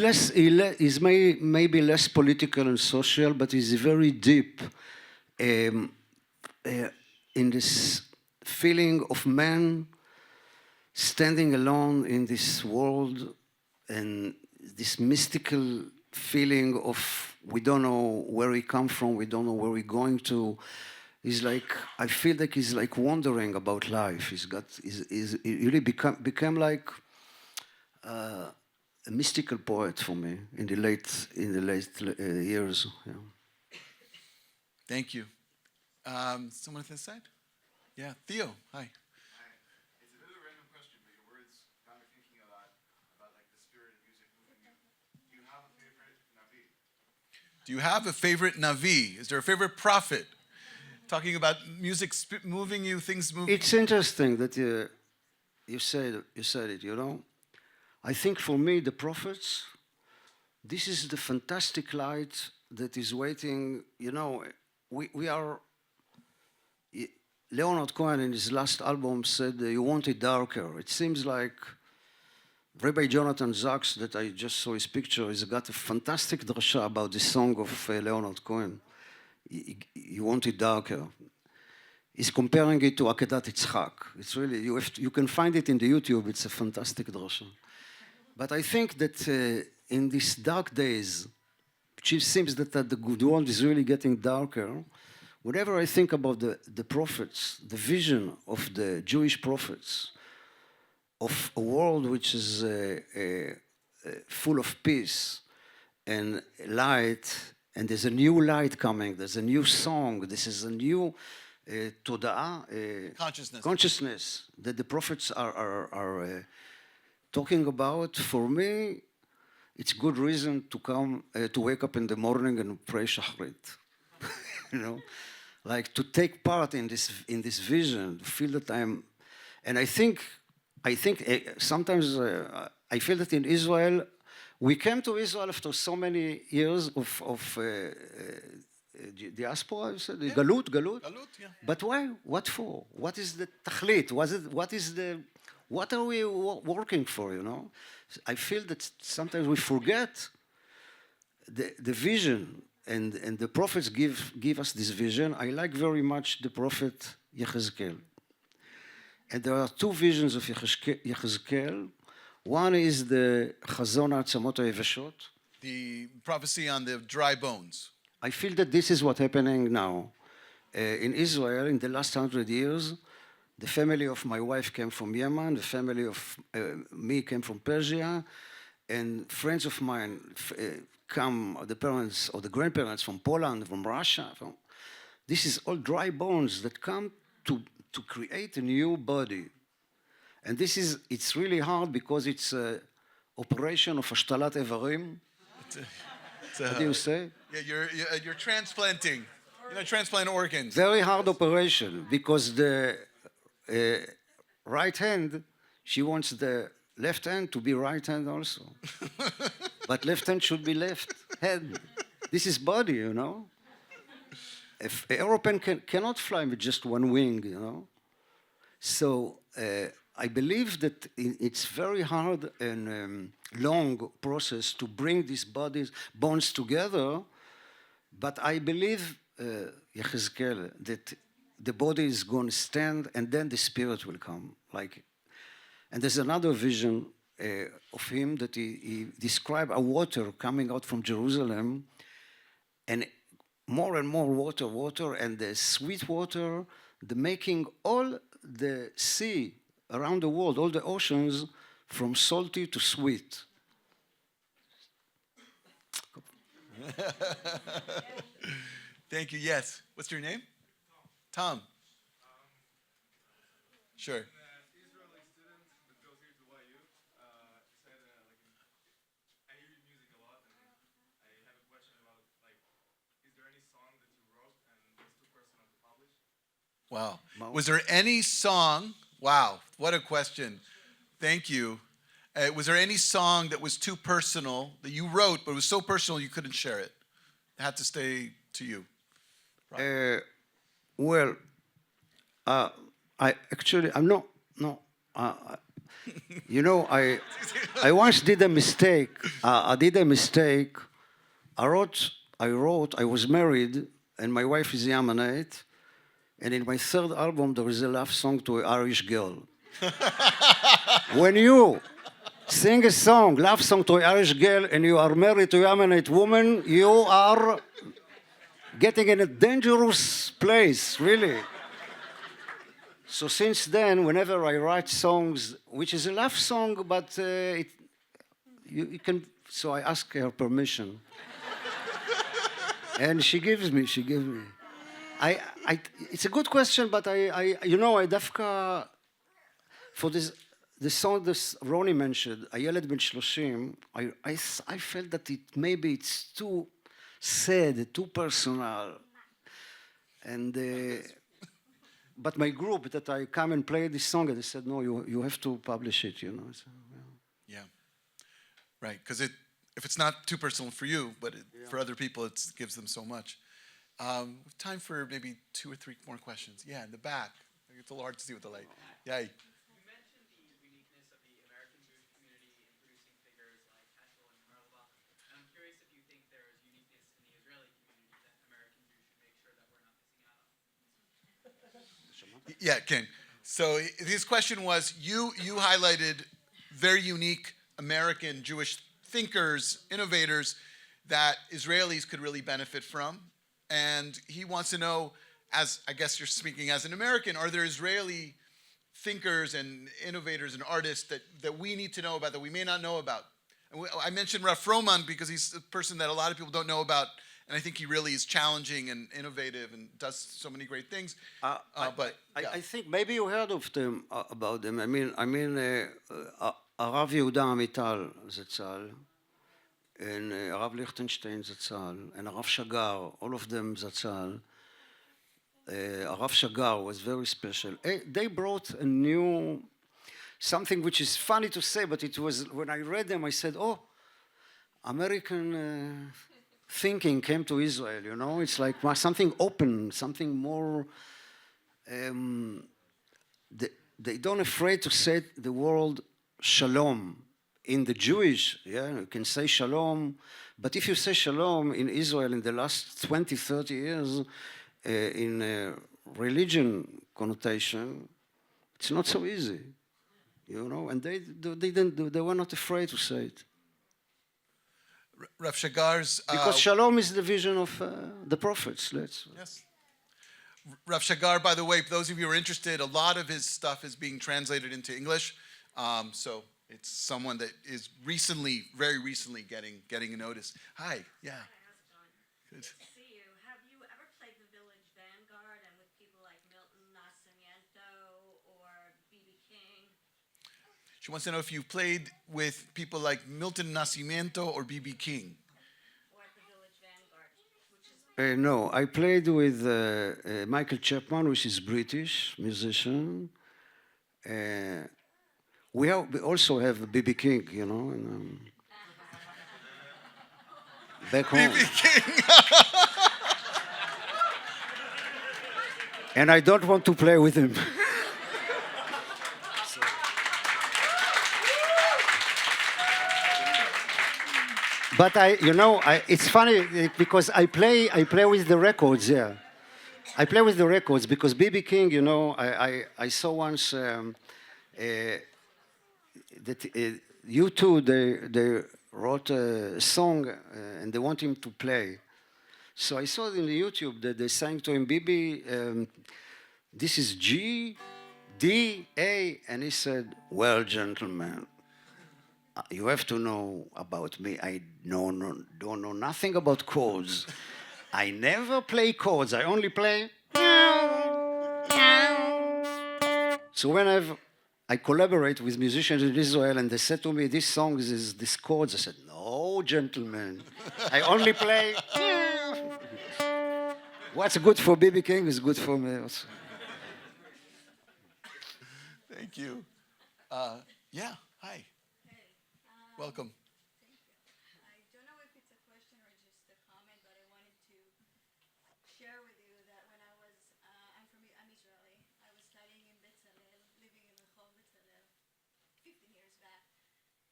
Speaker 2: maybe less political and social, but he's very deep in this feeling of man standing alone in this world, and this mystical feeling of we don't know where we come from, we don't know where we're going to. He's like, I feel like he's like wondering about life. He's really become like a mystical poet for me in the late years. Yeah.
Speaker 3: Thank you. Someone at this side? Yeah, Theo, hi. Do you have a favorite Navi? Is there a favorite prophet? Talking about music moving you, things moving.
Speaker 2: It's interesting that you said it, you know. I think for me, the prophets, this is the fantastic light that is waiting. You know, we are, Leonard Cohen in his last album said, you want it darker. It seems like Rabbi Jonathan Zaks, that I just saw his picture, he's got a fantastic drasha about the song of Leonard Cohen. You want it darker. He's comparing it to Akedat Yitzchak. It's really, you can find it in the YouTube, it's a fantastic drasha. But I think that in these dark days, which seems that the world is really getting darker, whenever I think about the prophets, the vision of the Jewish prophets, of a world which is full of peace and light, and there's a new light coming, there's a new song, this is a new consciousness that the prophets are talking about. For me, it's good reason to come, to wake up in the morning and pray Shachrit. You know, like to take part in this vision, to feel that and I think sometimes I feel that in Israel, we came to Israel after so many years of diaspora, you said? Yeah. Galut, yeah. But why? What for? What is the tachlit? What are we working for, you know? I feel that sometimes we forget the vision, and the prophets give us this vision. I like very much the prophet Yechezkel. And there are two visions of Yechezkel. One is the Chazon HaAtzamot HaYevashot.
Speaker 3: The prophecy on the dry bones.
Speaker 2: I feel that this is what's happening now. In Israel, in the last 100 years, the family of my wife came from Yemen, the family of me came from Persia, and friends of mine come, the parents or the grandparents from Poland, from Russia. This is all dry bones that come to create a new body. And it's really hard because it's an operation of השתלת איברים. What do you say?
Speaker 3: Yeah, you're transplanting. You're not transplanting organs.
Speaker 2: Very hard operation because the right hand, she wants the left hand to be right hand also. But left hand should be left hand. This is body, you know? if an aeroplane cannot fly with just one wing, you know. So I believe that it's very hard and long process to bring these bones together, but I believe, Yechezkel, that the body is going to stand and then the spirit will come. And there's another vision of him that he described a water coming out from Jerusalem, and more and more water, and the sweet water, the making all the sea around the world, all the oceans, from salty to sweet.
Speaker 3: Thank you. Yes. What's your name? Tom. Sure.
Speaker 4: Israeli student that goes here to YU said, I hear your music a lot, and I have a question about, is there any song that you wrote and was too personal to publish?
Speaker 3: Wow. Was there any song? Wow, what a question. Thank you. Was there any song that was too personal that you wrote, but it was so personal you couldn't share it? It had to stay to you.
Speaker 2: Well, I'm not. You know, I once did a mistake. I wrote. I was married, and my wife is Yemenite, and in my third album there is a love song to an Irish girl. When you sing a song, love song to an Irish girl, and you are married to a Yemenite woman, you are getting in a dangerous place, really. So since then, whenever I write songs, which is a love song, but you can, so I ask her permission. And she gives me. It's a good question, but I דווקא, for this, the song that Ronnie mentioned, הילד בן 30, I felt that maybe it's too sad, too personal. And, but my group that I come and play this song, and they said, no, you have to publish it, you know. So,
Speaker 3: yeah. Right, because if it's not too personal for you, but for other people, it gives them so much. Time for maybe 2 or 3 more questions. Yeah, in the back. It's a little hard to see with the light. Yeah.
Speaker 5: You mentioned the uniqueness of the American Jewish community in producing figures like Shel and Rabbi. And I'm curious if you think there is uniqueness in the Israeli community that American Jews should make sure that we're not missing out on.
Speaker 3: Yeah, Ken. So his question was, you highlighted very unique American Jewish thinkers, innovators that Israelis could really benefit from. And he wants to know, as I guess you're speaking as an American, are there Israeli thinkers and innovators and artists that we need to know about, that we may not know about? And I mentioned Rav Froman because he's a person that a lot of people don't know about, and I think he really is challenging and innovative and does so many great things.
Speaker 2: I think maybe you heard of them, about them. I mean, Rav Yehuda Amital Zatzal, and Rav Lichtenstein Zatzal, and Rav Shagar, all of them Zatzal. Rav Shagar was very special. They brought a new, something which is funny to say, but it was, when I read them, I said, oh, American thinking came to Israel, you know? It's like something open, something more, they don't afraid to say the word Shalom. In the Jewish, you can say Shalom, but if you say Shalom in Israel in the last 20, 30 years, in religion connotation, it's not so easy, you know, and they were not afraid to say it.
Speaker 3: Rav Shagar's...
Speaker 2: because Shalom is the vision of the prophets.
Speaker 3: Yes. Rav Shagar, by the way, for those of you who are interested, a lot of his stuff is being translated into English, so it's someone that is recently, very recently getting a notice. Hi, yeah.
Speaker 6: Hi, how's it going?
Speaker 3: Good.
Speaker 6: See you. Have you ever played the Village Vanguard and with people like Milton Nascimento or B.B. King?
Speaker 3: She wants to know if you've played with people like Milton Nascimento or B.B. King.
Speaker 6: Or at the Village Vanguard, which is...
Speaker 2: No, I played with Michael Chapman, which is British musician. We also have B.B. King, you know, and, back home.
Speaker 3: B.B. King.
Speaker 2: and I don't want to play with him. But it's funny because I play with the records, yeah. I play with the records because B.B. King, I saw once that U2, they wrote a song and they want him to play. So I saw in the YouTube that they sang to him, B.B., this is G, D, A, and he said, well, gentlemen, you have to know about me. I don't know nothing about chords. I never play chords. I only play. So when I collaborate with musicians in Israel, and they said to me, "This song is this chords," I said, "No, gentlemen, I only play." What's good for B.B. King is good for me also.
Speaker 3: Thank you. Yeah, hi. Welcome.
Speaker 7: I don't know if it's a question or just a comment, but I wanted to share with you that when I'm Israeli. I was studying in Betzalel, living in Rehov Betzalel 15 years back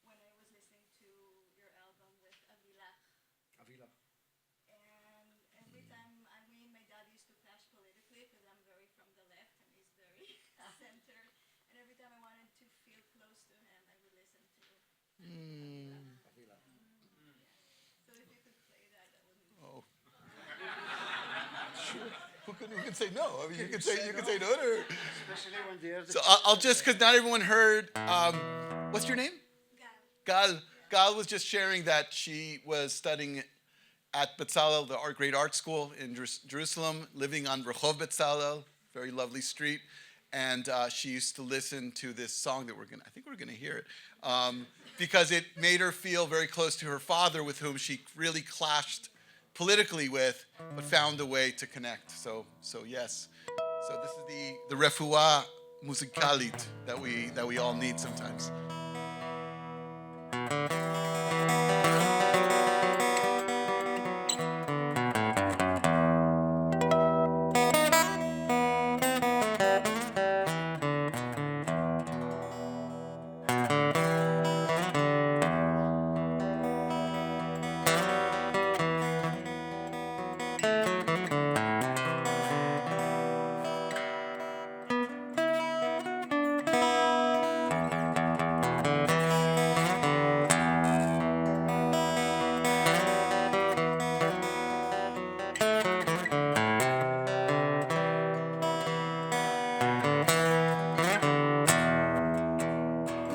Speaker 7: when I was listening to your album with Avilach. And every time, my dad used to clash politically because I'm very from the left and he's very center. And every time I wanted to feel close to him, I would listen to So if you could play that, that would be
Speaker 3: Sure. Who can say no? I mean, you can say no. Or...
Speaker 2: Especially when the other...
Speaker 3: So I'll just, because not everyone heard, what's your name? Gal. Gal was just sharing that she was studying at Betzalel, the great art school in Jerusalem, living on Rehov Betzalel, very lovely street. And she used to listen to this song that I think we're gonna hear it, because it made her feel very close to her father, with whom she really clashed politically with, but found a way to connect. So yes. So this is the refuah musikalit that we all need sometimes.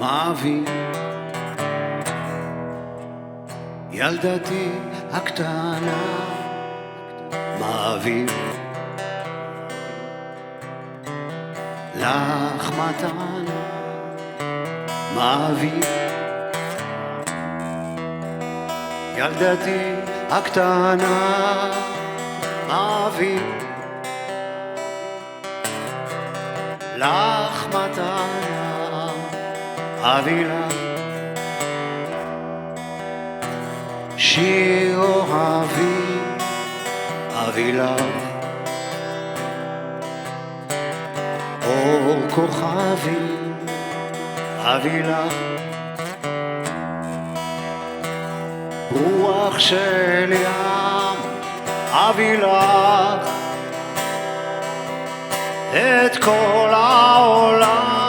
Speaker 2: מאבי, ילדתי הקטנה, מאבי, לך מתנה, מאבי, ילדתי הקטנה, מאבי, לך מתנה, אבילה, שיר אוהבי, אבילה, אור כוכבי, אבילה, רוח של ים, אבילה, את כל העולם.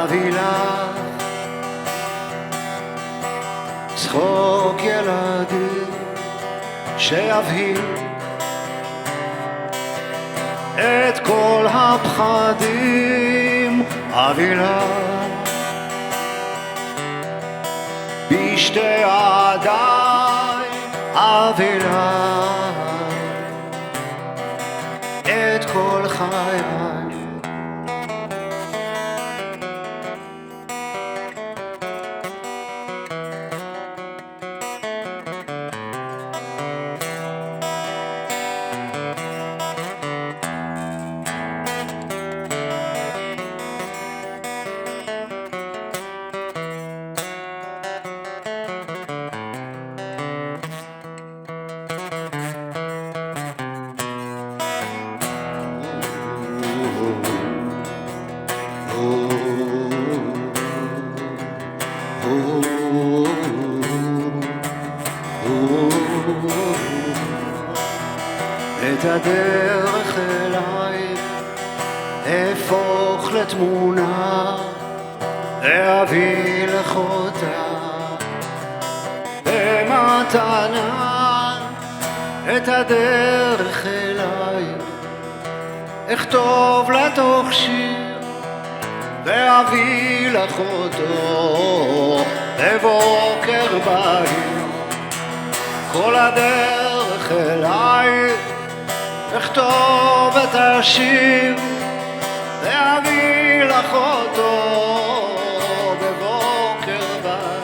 Speaker 2: אביא לך צחוק ילדים שיבהיל את כל הפחדים, אביא לך בשתי ידיי, אביא לך את כל חיי. אהפוך לתמונה ואביא לך אותה במתנה את הדרך אליי אכתוב לתוך שיר ואביא לך אותו בבוקר בהיר כל הדרך אליי אכתוב את השיר ואביא לך אותו בבוקר בהיר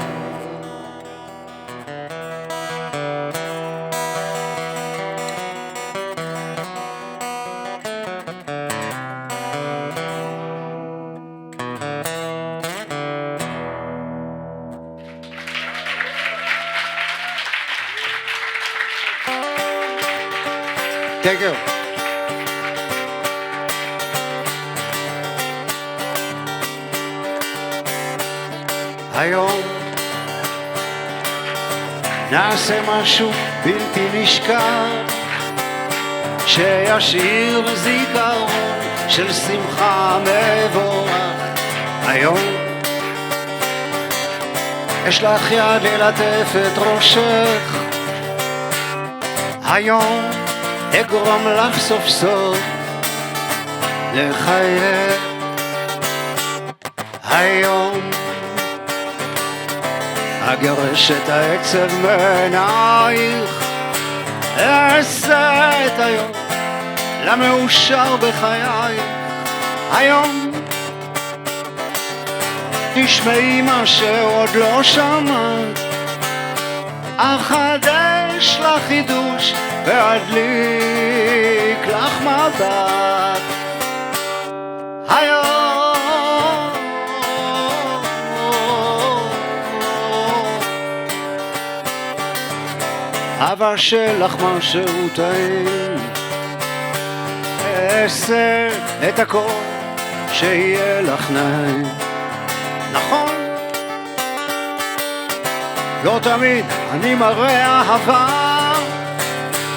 Speaker 2: Thank you. היום נעשה משהו בלתי נשכח שישאיר זיכרון של שמחה מבורך היום יש לך יד ללטף את ראשך היום אגרום לך סוף סוף לחייך היום אגרש את העצב מעינייך אעשה את היום למאושר בחייך היום תשמעי מה שעוד לא שמעת אחדש לך חידוש ואדליק לך מבט היום אבשל לך משהו טעים אעשה את הכל שיהיה לך נעים נכון לא תמיד אני מראה אהבה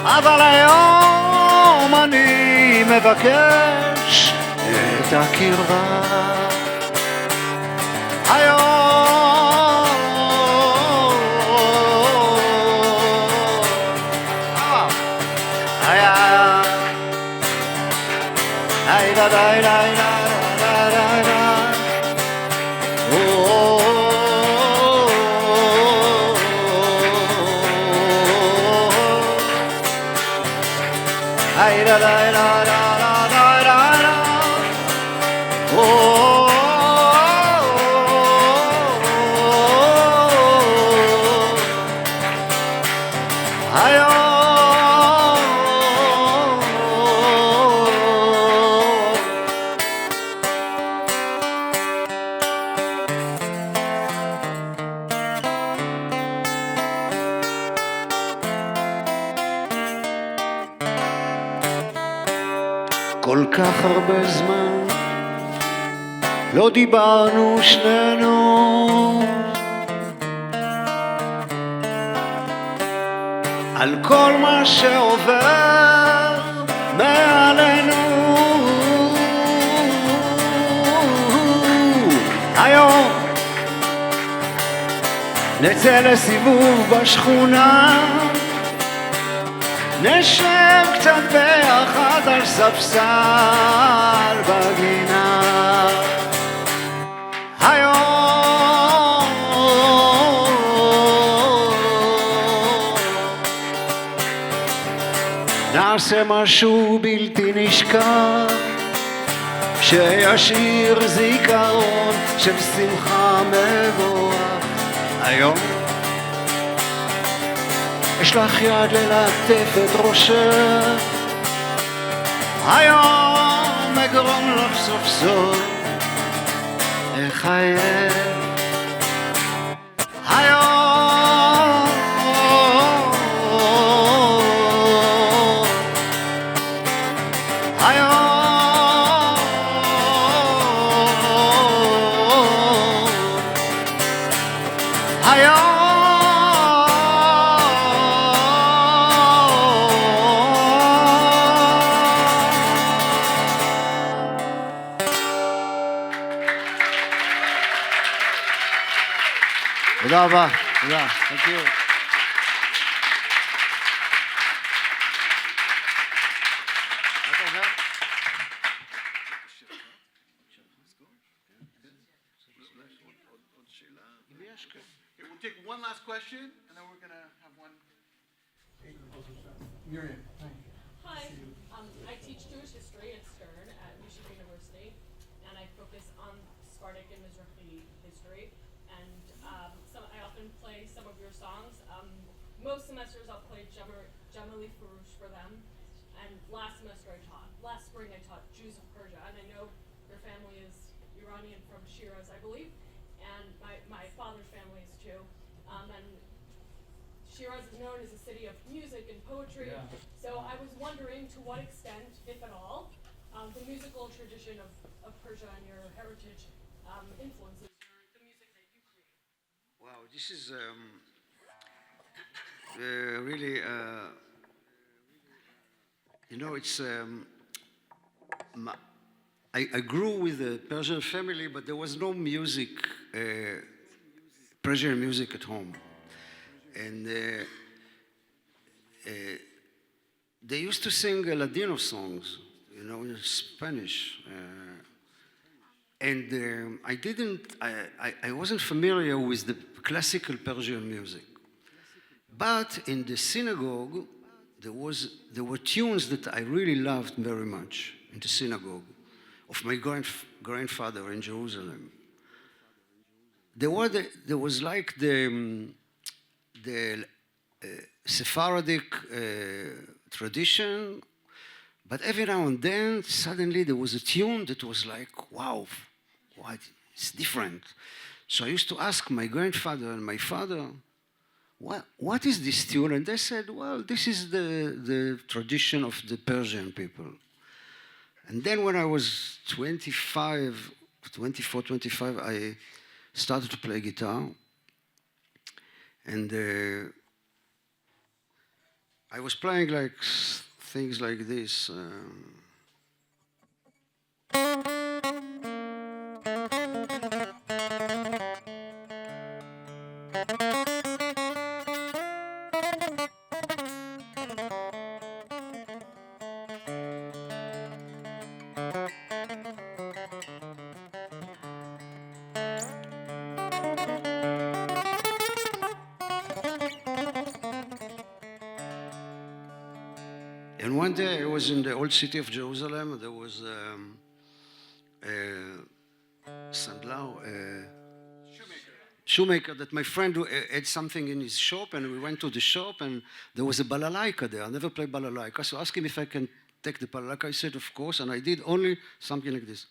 Speaker 2: אבל היום אני מבקש את הקרבה היום כל כך הרבה זמן לא דיברנו שנינו על כל מה שעובר מעלינו היום נצא לסיבוב בשכונה נשב קצת ביחד על ספסל בגינה היום נעשה משהו בלתי נשכח שישאיר זיכרון של שמחה מבורך היום יש לך יד ללטף את ראשך היום אגרום לך סוף סוף לחייך היום
Speaker 1: תודה רבה, תודה, thank you. מה אתה אומר?
Speaker 3: Okay, we'll take one last question, and then we're going to have one. Miriam.
Speaker 8: Hi, I teach Jewish history at Stern at Yeshiva University, and I focus on Sephardic and Mizrahi history. And I often play some of your songs. Most semesters I'll play Jamali Furush for them. And last spring I taught Jews of Persia, and I know your family is Iranian from Shiraz, I believe, and my father's family is too. And Shiraz is known as a city of music and poetry, so I was wondering to what extent, if at all, the musical tradition of Persia and your heritage influences the music that you create.
Speaker 2: Wow, this is really, it's. I grew with a Persian family, but there was no music, Persian music at home. And they used to sing Ladino songs, in Spanish. And I wasn't familiar with the classical Persian music. But in the synagogue, there were tunes that I really loved very much in the synagogue of my grandfather in Jerusalem. There was like the Sephardic tradition, but every now and then, suddenly there was a tune that was like, wow, it's different. So I used to ask my grandfather and my father, what is this tune? And they said, well, this is the tradition of the Persian people. And then when I was 24, 25, I started to play guitar. And I was playing like things like this. And one day I was in the old city of Jerusalem. There was shoemaker that my friend had something in his shop, and we went to the shop, and there was a balalaika there. I never played balalaika, so I asked him if I can take the balalaika. I said, of course, and I did only something like this.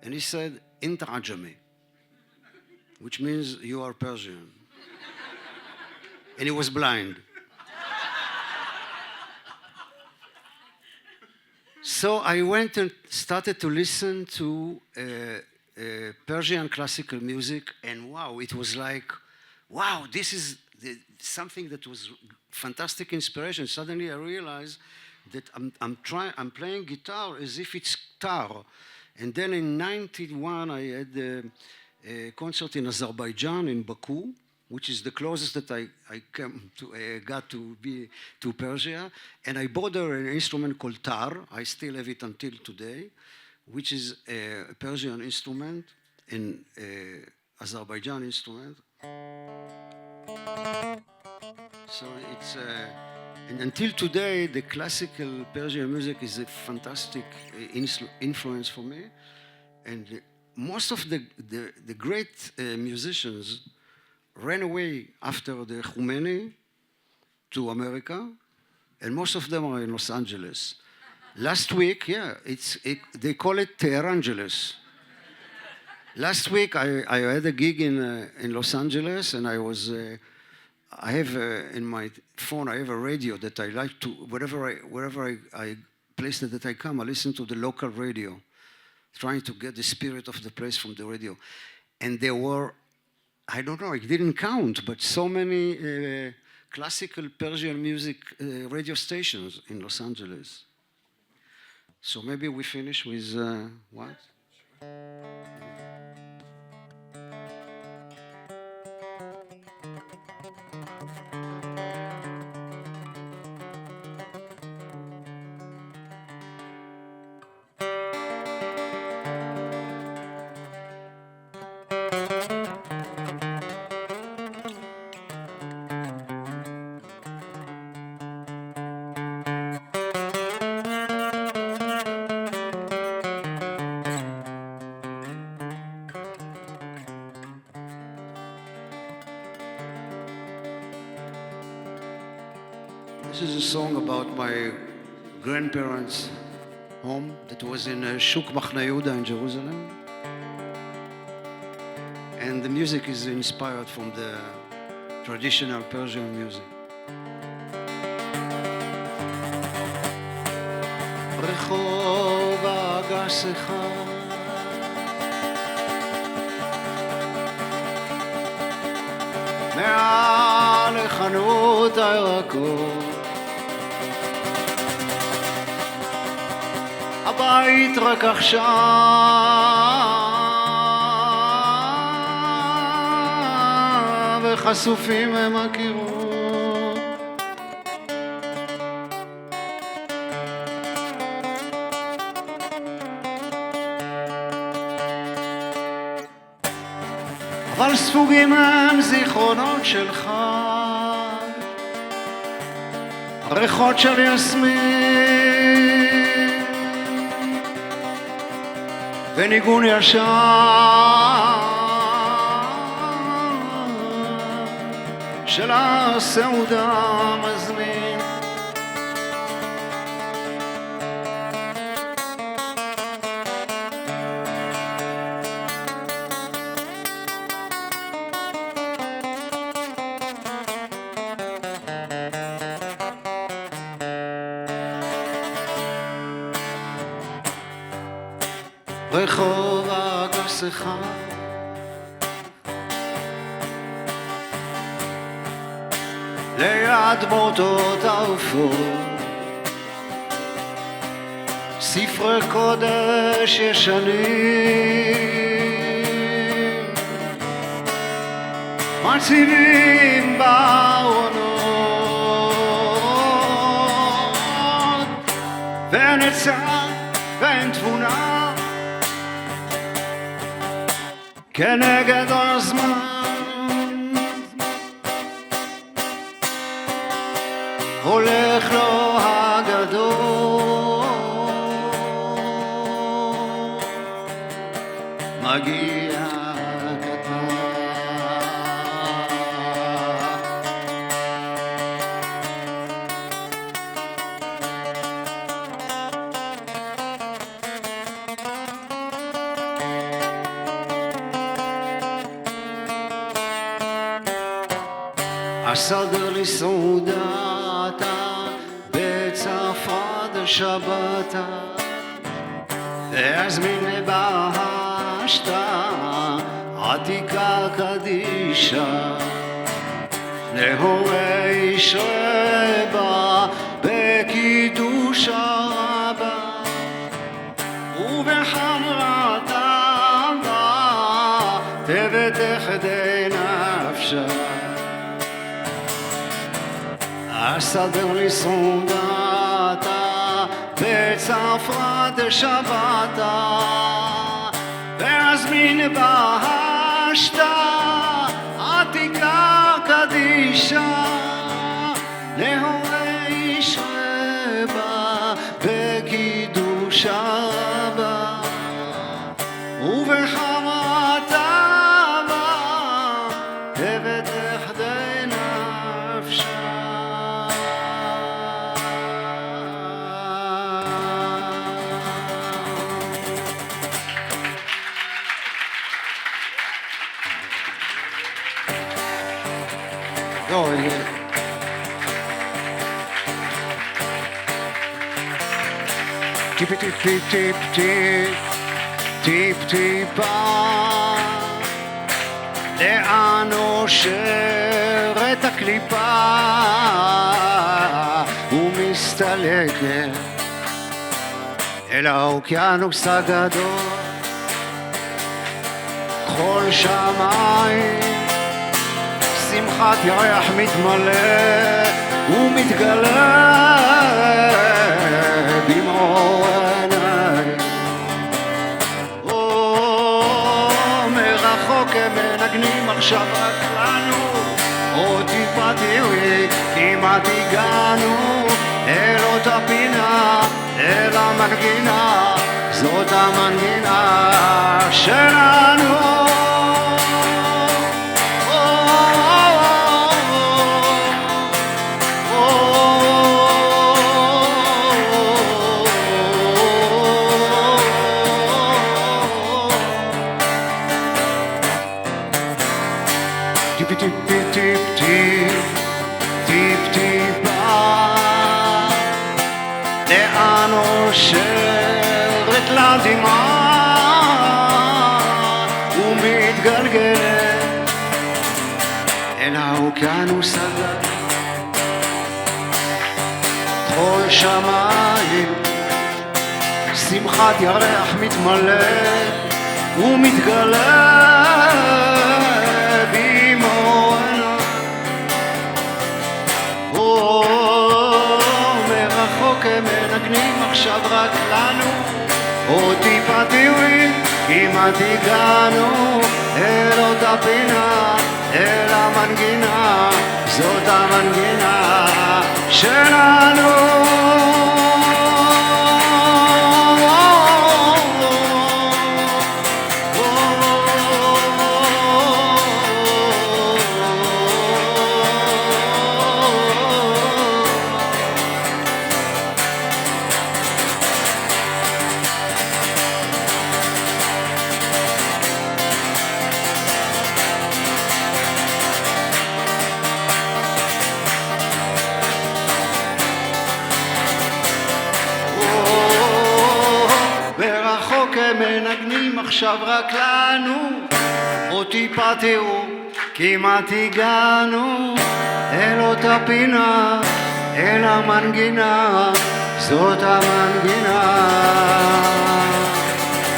Speaker 2: And he said, Inta Ajami, which means you are Persian. And he was blind. So I went and started to listen to Persian classical music, and wow, it was like, wow, this is something that was fantastic inspiration. Suddenly I realized that I'm playing guitar as if it's tar. And then in 91 I had a concert in Azerbaijan, in Baku, which is the closest that I got to Persia. And I bought there an instrument called tar. I still have it until today, which is a Persian instrument, an Azerbaijan instrument. So it's, and until today, the classical Persian music is a fantastic influence for me. And most of the great musicians ran away after the Khomeini to America, and most of them are in Los Angeles. Last week, they call it Teherangeles. Last week, I had a gig in Los Angeles, and I have in my phone, I have a radio that I like to, wherever I place that I come, I listen to the local radio, trying to get the spirit of the place from the radio. And there were, I don't know, I didn't count, but so many classical Persian music radio stations in Los Angeles. So maybe we finish with what? This is a song about my grandparents' home that was in Shuk Machna Yehuda in Jerusalem. And the music is inspired from the traditional Persian music. רחוב הגש אחד מעל חנות הירקות הבית רק עכשיו וחשופים הם הקירות אבל ספוגים הם זיכרונות שלך ריחות של יסמין וניגון ישר של הסעודה המזמין רחוב הגש אחד ליד מוטות העופות ספרי קודש ישנים מציבים בארונות ואין עצה ואין תבונה כנגד הזמן הולך לו הגדול מגיע הקטן אסדר לי סעודתה בצפרד שבתה ואזמין בהשתה עתיקה קדישה להורי ישרה בה בקידוש הרבה ובחמרתה בה תבטח די נפשה אסדר לי סעודתה בצפרד שבתה ואזמין בהשתה עתיקה קדישה להורי ישרה בה בקידוש הרבה ובחמרתה בה תבטח די נפשה טיפ טיפ טיפ טיפ טיפ טיפ טיפה לאן נושרת הקליפה ומסתלקת אל האוקיינוס הגדול כל שמיים שמחת ירח מתמלא ומתגלה במאור עיניים מרחוק הם מנגנים עכשיו רק לנו עוד טיפה תראי כמעט הגענו אל אותה פינה אל המנגינה זאת המנגינה שלנו oh, oh, oh, oh, oh. לדמעה ומתגלגלת אל האוקיינוס הגדול. כל שמיים שמחת ירח מתמלא ומתגלה במו עיניו. מרחוק הם מנגנים עכשיו רק לנו, עוד טיפה תראי כמעט הגענו אל אותה פינה, אל המנגינה, זאת המנגינה שלנו. מנגנים עכשיו רק לנו, עוד טיפה תראו כמעט הגענו אל אותה פינה, אל המנגינה, זאת המנגינה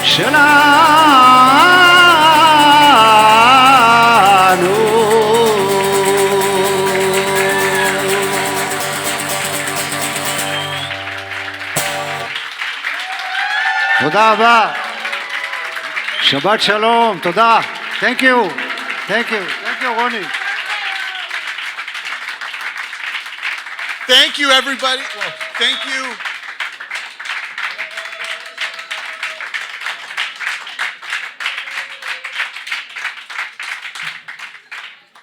Speaker 2: שלנו. תודה רבה. Shabbat Shalom, תודה. Thank you. Thank you. Thank you, Ronnie.
Speaker 3: Thank you, everybody. Well, thank you.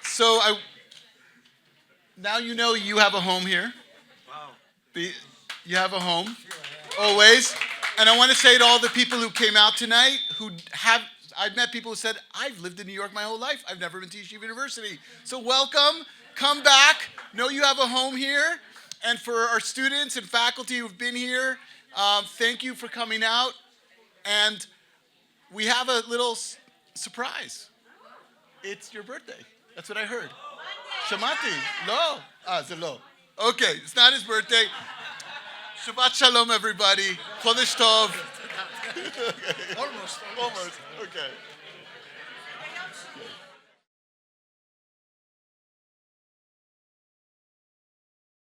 Speaker 3: So now you know you have a home here. Wow. You have a home, always. And I want to say to all the people who came out tonight, I've met people who said, I've lived in New York my whole life. I've never been to Yeshiva University. So welcome, come back. Know you have a home here. And for our students and faculty who've been here, thank you for coming out. And we have a little surprise. It's your birthday. That's what I heard. Shamati. Lo. It's a lo. Okay, it's not his birthday. Shabbat Shalom, everybody. Chodesh Tov. Almost. Okay.